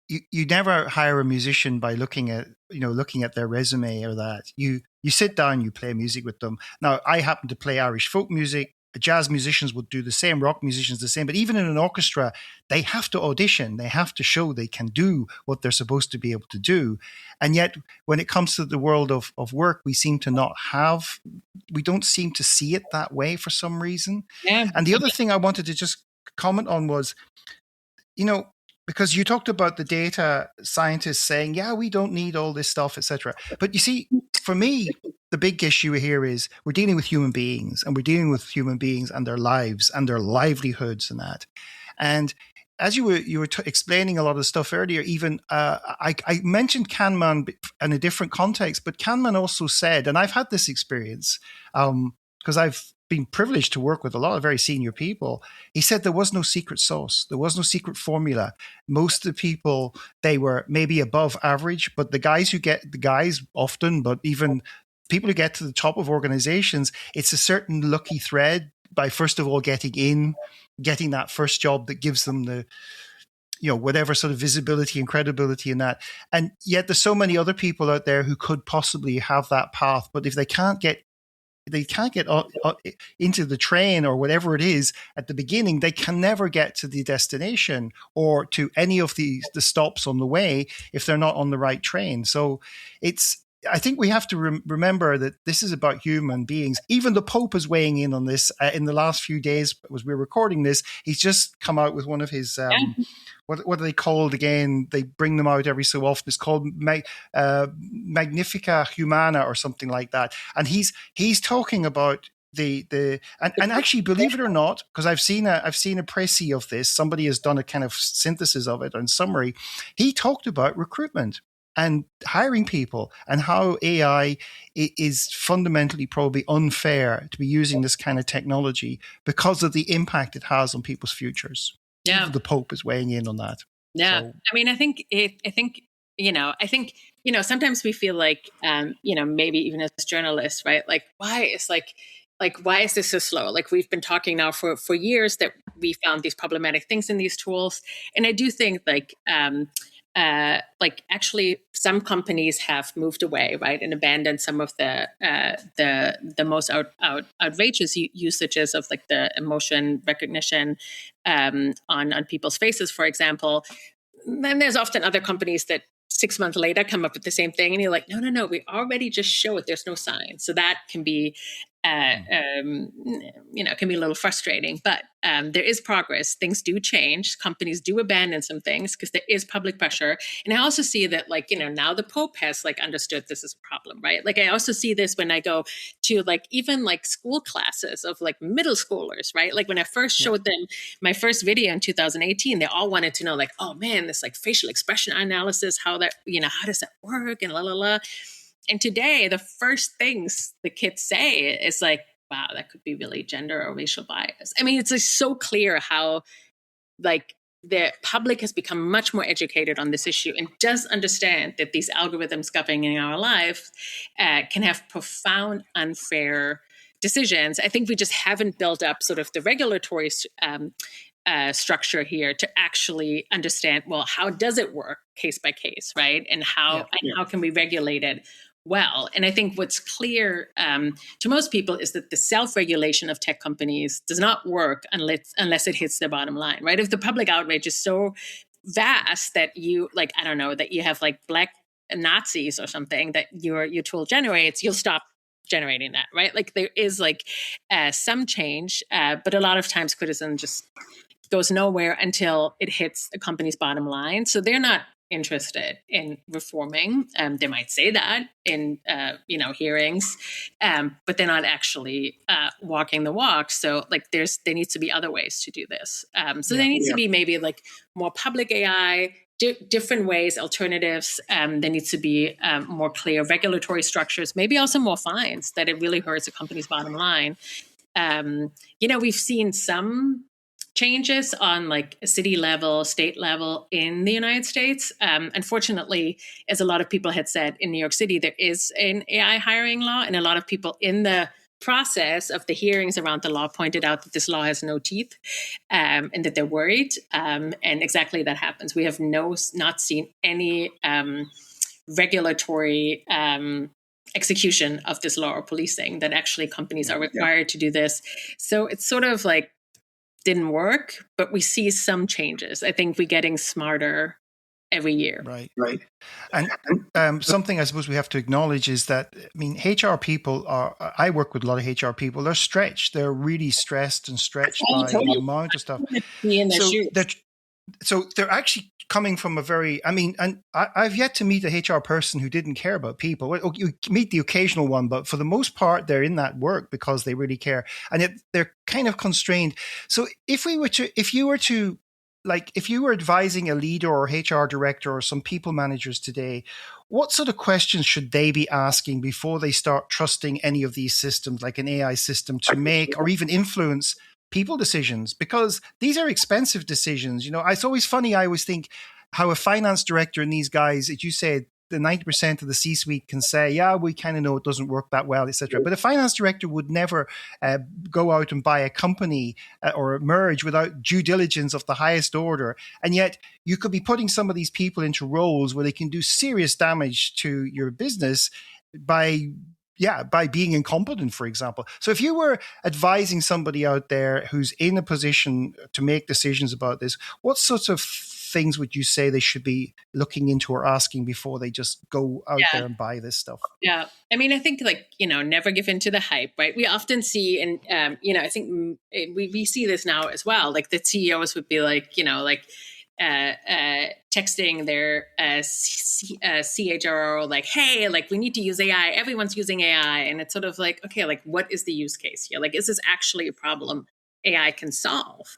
you never hire a musician by looking at their resume or that. You sit down, you play music with them. Now, I happen to play Irish folk music. Jazz musicians would do the same, rock musicians the same. But even in an orchestra, they have to audition. They have to show they can do what they're supposed to be able to do. And yet, when it comes to the world of work, we don't seem to see it that way for some reason. Yeah. And the other thing I wanted to just comment on was, because you talked about the data scientists saying, yeah, we don't need all this stuff, etc. But you see, for me, the big issue here is we're dealing with human beings, and we're dealing with human beings and their lives and their livelihoods and that. And as you were explaining a lot of stuff earlier, even I mentioned Kahneman in a different context, but Kahneman also said, and I've had this experience because I've been privileged to work with a lot of very senior people. He said there was no secret sauce. There was no secret formula. Most of the people, they were maybe above average, but the guys often, but even people who get to the top of organizations, it's a certain lucky thread by first of all getting that first job that gives them the, whatever sort of visibility and credibility in that. And yet there's so many other people out there who could possibly have that path, but if they can't get into the train or whatever it is at the beginning, they can never get to the destination or to any of the stops on the way if they're not on the right train. So I think we have to remember that this is about human beings. Even the Pope is weighing in on this. In the last few days, as we're recording this, he's just come out with one of his what are they called again? They bring them out every so often. It's called Magnifica Humana or something like that. And he's talking about and actually, believe it or not, because I've seen a précis of this. Somebody has done a kind of synthesis of it and summary. He talked about recruitment and hiring people, and how AI is fundamentally probably unfair to be using this kind of technology because of the impact it has on people's futures. Yeah, the Pope is weighing in on that. Yeah, so. I mean, I think sometimes we feel like, maybe even as journalists, right? Like, why is this so slow? Like, we've been talking now for years that we found these problematic things in these tools, and I do think actually some companies have moved away, right, and abandoned some of the most outrageous usages of like the emotion recognition on people's faces, for example. Then there's often other companies that 6 months later come up with the same thing, and you're like, no, we already just show it. There's no sign. So that can be can be a little frustrating, but there is progress. Things do change. Companies do abandon some things because there is public pressure. And I also see that, now the Pope has understood this is a problem, right? Like, I also see this when I go to even school classes of middle schoolers, right? Like, when I first showed them my first video in 2018, they all wanted to know oh man, this facial expression analysis, how that, how does that work, and la la la. And today, the first things the kids say is wow, that could be really gender or racial bias. I mean, it's so clear how the public has become much more educated on this issue and does understand that these algorithms governing our life can have profound, unfair decisions. I think we just haven't built up sort of the regulatory structure here to actually understand, well, how does it work case by case, right? And how can we regulate it well? And I think what's clear to most people is that the self-regulation of tech companies does not work unless it hits the bottom line, right? If the public outrage is so vast that you that you have black Nazis or something that your tool generates, you'll stop generating that, right? There is some change, but a lot of times criticism just goes nowhere until it hits a company's bottom line. So they're not interested in reforming. They might say that in hearings, but they're not actually walking the walk. So there needs to be other ways to do this. There needs to be maybe more public AI, different ways, alternatives. There needs to be more clear regulatory structures, maybe also more fines that it really hurts a company's bottom line. We've seen some changes on a city level, state level in the United States. Unfortunately, as a lot of people had said, in New York City, there is an AI hiring law, and a lot of people in the process of the hearings around the law pointed out that this law has no teeth, and that they're worried. And exactly that happens. We have not seen any regulatory execution of this law or policing, that actually companies are required to do this. So it's sort of like didn't work, but we see some changes. I think we're getting smarter every year. Right. And something I suppose we have to acknowledge is that, I mean, HR people I work with a lot of HR people, they're stretched. They're really stressed and stretched by the amount of stuff. So they're actually coming from a very, I mean, and I've yet to meet a HR person who didn't care about people. Well, you meet the occasional one, but for the most part, they're in that work because they really care. And they're kind of constrained. So if you were advising a leader or HR director or some people managers today, what sort of questions should they be asking before they start trusting any of these systems, like an AI system, to make or even influence people decisions? Because these are expensive decisions. You know, it's always funny. I always think how a finance director and these guys, as you said, the 90% of the C-suite can say, yeah, we kind of know it doesn't work that well, etc. But a finance director would never go out and buy a company or merge without due diligence of the highest order. And yet you could be putting some of these people into roles where they can do serious damage to your business by being incompetent, for example. So if you were advising somebody out there who's in a position to make decisions about this, what sorts of things would you say they should be looking into or asking before they just go out there and buy this stuff? Yeah. I mean, I think never give in to the hype, right? We often see, and, I think we see this now as well, like the CEOs would be like, texting their CHRO like, hey, like we need to use AI. Everyone's using AI. And it's sort of like, okay, like what is the use case here? Like, is this actually a problem AI can solve?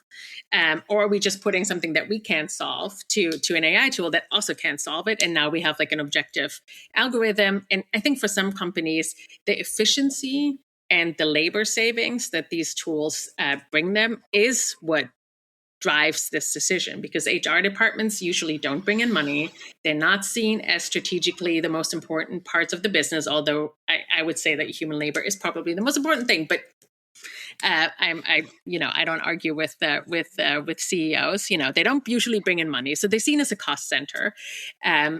Or are we just putting something that we can't solve to an AI tool that also can't solve it? And now we have like an objective algorithm. And I think for some companies, the efficiency and the labor savings that these tools bring them is what drives this decision, because HR departments usually don't bring in money. They're not seen as strategically the most important parts of the business, although I would say that human labor is probably the most important thing. But I don't argue with CEOs. They don't usually bring in money, so they're seen as a cost center.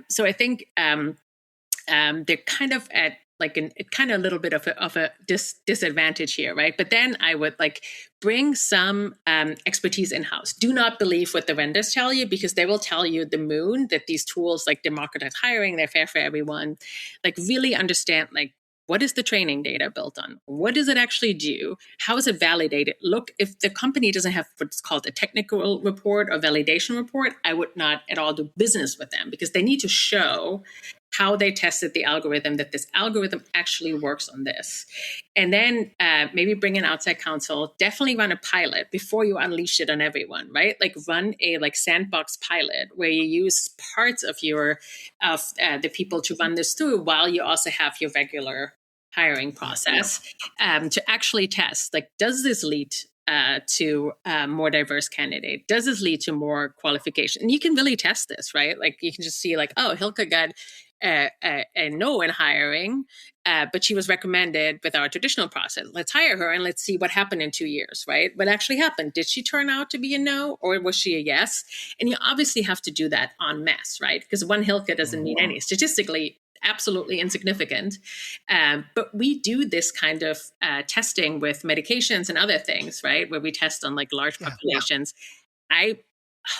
So I think they're kind of at like a little bit of a disadvantage here, right? But then I would like bring some expertise in-house. Do not believe what the vendors tell you, because they will tell you the moon that these tools like democratize hiring, they're fair for everyone. Like really understand like, what is the training data built on? What does it actually do? How is it validated? Look, if the company doesn't have what's called a technical report or validation report, I would not at all do business with them, because they need to show how they tested the algorithm, that this algorithm actually works on this. And then maybe bring in outside counsel, definitely run a pilot before you unleash it on everyone, right? Like run a sandbox pilot where you use parts of the people to run this through while you also have your regular hiring process to actually test, like, does this lead to a more diverse candidate? Does this lead to more qualification? And you can really test this, right? Like you can just see like, oh, Hilke got a no in hiring, but she was recommended with our traditional process. Let's hire her and let's see what happened in 2 years, right? What actually happened? Did she turn out to be a no, or was she a yes? And you obviously have to do that en masse, right? Because one Hilke doesn't mean any. Statistically, absolutely insignificant. But we do this kind of testing with medications and other things, right? Where we test on like large populations. I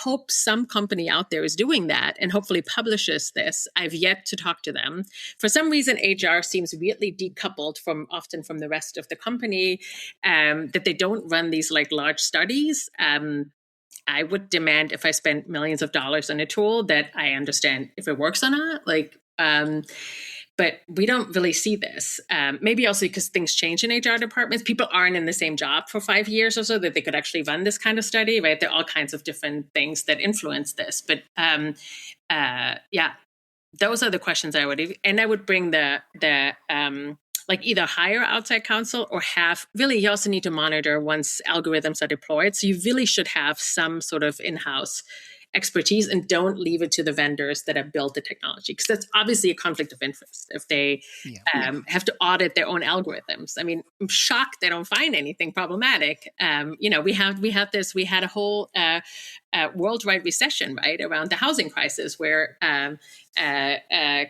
hope some company out there is doing that and hopefully publishes this. I've yet to talk to them. For some reason, HR seems weirdly decoupled often from the rest of the company, that they don't run these like large studies. I would demand, if I spend millions of dollars on a tool, that I understand if it works or not. But we don't really see this. Maybe also because things change in HR departments. People aren't in the same job for 5 years or so that they could actually run this kind of study, right? There are all kinds of different things that influence this. But those are the questions I would bring like either hire outside counsel or you also need to monitor once algorithms are deployed. So you really should have some sort of in-house expertise, and don't leave it to the vendors that have built the technology, because that's obviously a conflict of interest if they have to audit their own algorithms. I mean, I'm shocked they don't find anything problematic. We had a whole worldwide recession, right, around the housing crisis, where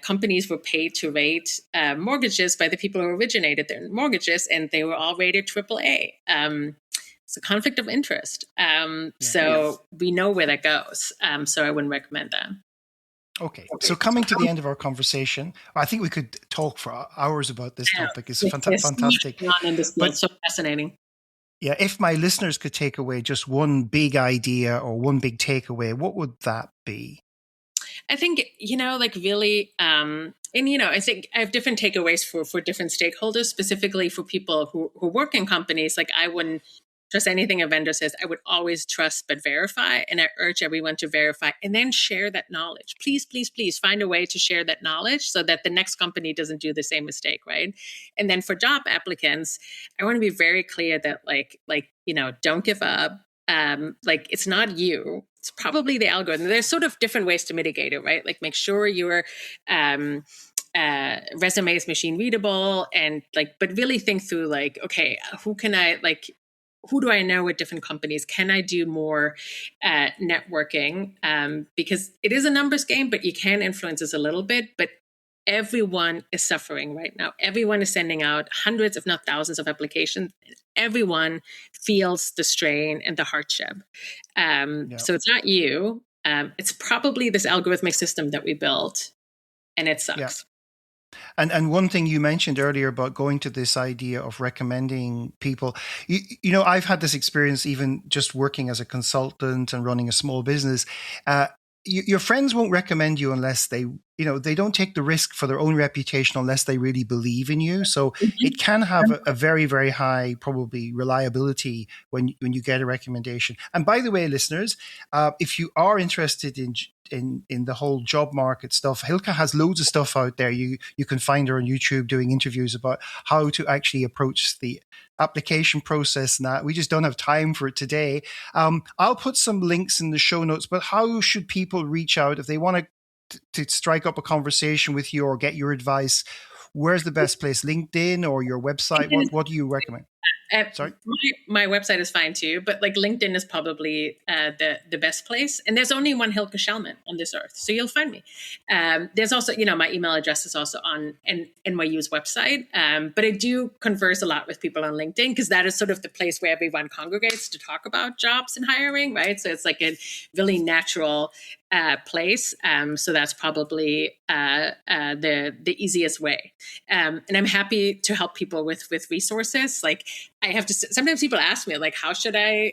companies were paid to rate mortgages by the people who originated their mortgages, and they were all rated AAA. It's a conflict of interest. So we know where that goes. So I wouldn't recommend that. Okay. So coming to the end of our conversation, I think we could talk for hours about this topic. It's fantastic. But so fascinating. Yeah. If my listeners could take away just one big idea or one big takeaway, what would that be? I think, really, I think I have different takeaways for different stakeholders, specifically for people who work in companies. Like, I wouldn't trust anything a vendor says. I would always trust but verify. And I urge everyone to verify and then share that knowledge. Please, please, please find a way to share that knowledge so that the next company doesn't do the same mistake, right? And then for job applicants, I want to be very clear that don't give up. It's not you. It's probably the algorithm. There's sort of different ways to mitigate it, right? Like, make sure your resume is machine readable, and but really think through okay, who do I know at different companies? Can I do more networking? Because it is a numbers game, but you can influence this a little bit. But everyone is suffering right now. Everyone is sending out hundreds, if not thousands, of applications. Everyone feels the strain and the hardship. So it's not you. It's probably this algorithmic system that we built, and it sucks. Yeah. And one thing you mentioned earlier about going to this idea of recommending people, I've had this experience even just working as a consultant and running a small business. Your friends won't recommend you unless they don't take the risk for their own reputation unless they really believe in you. So it can have a very, very high probably reliability when you get a recommendation. And by the way, listeners, if you are interested in the whole job market stuff, Hilke has loads of stuff out there. You can find her on YouTube doing interviews about how to actually approach the application process and that. We just don't have time for it today. I'll put some links in the show notes, but how should people reach out if they want to strike up a conversation with you or get your advice? Where's the best place? LinkedIn or your website? What do you recommend? Sorry? My website is fine too, but LinkedIn is probably the best place. And there's only one Hilke Schellmann on this earth, so you'll find me. There's also, my email address is also on NYU's website. But I do converse a lot with people on LinkedIn because that is sort of the place where everyone congregates to talk about jobs and hiring, right? So it's like a really natural place. So that's probably the easiest way. And I'm happy to help people with resources. I have to, sometimes people ask me, what should I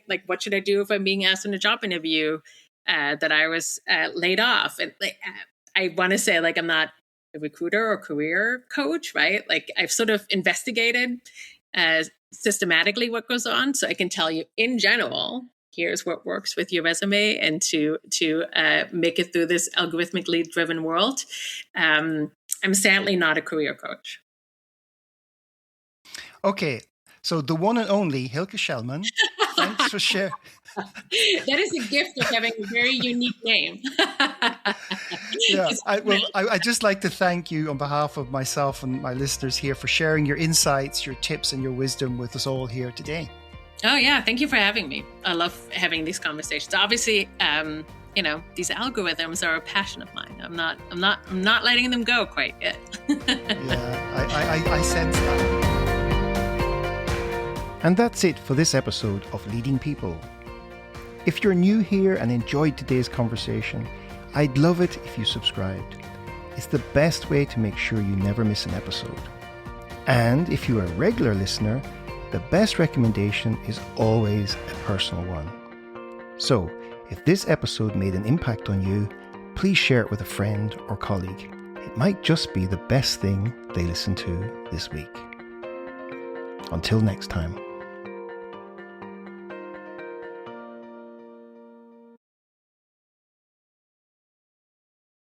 do if I'm being asked in a job interview that I was laid off? And I want to say, I'm not a recruiter or career coach, right? I've sort of investigated systematically what goes on. So I can tell you in general, here's what works with your resume and to make it through this algorithmically driven world. I'm sadly not a career coach. Okay. So the one and only Hilke Schellmann, thanks for sharing. That is a gift of having a very unique name. Yeah, I'd just like to thank you on behalf of myself and my listeners here for sharing your insights, your tips, and your wisdom with us all here today. Oh yeah, thank you for having me. I love having these conversations. Obviously, these algorithms are a passion of mine. I'm not letting them go quite yet. Yeah, I sense that. And that's it for this episode of Leading People. If you're new here and enjoyed today's conversation, I'd love it if you subscribed. It's the best way to make sure you never miss an episode. And if you're a regular listener, the best recommendation is always a personal one. So, if this episode made an impact on you, please share it with a friend or colleague. It might just be the best thing they listen to this week. Until next time.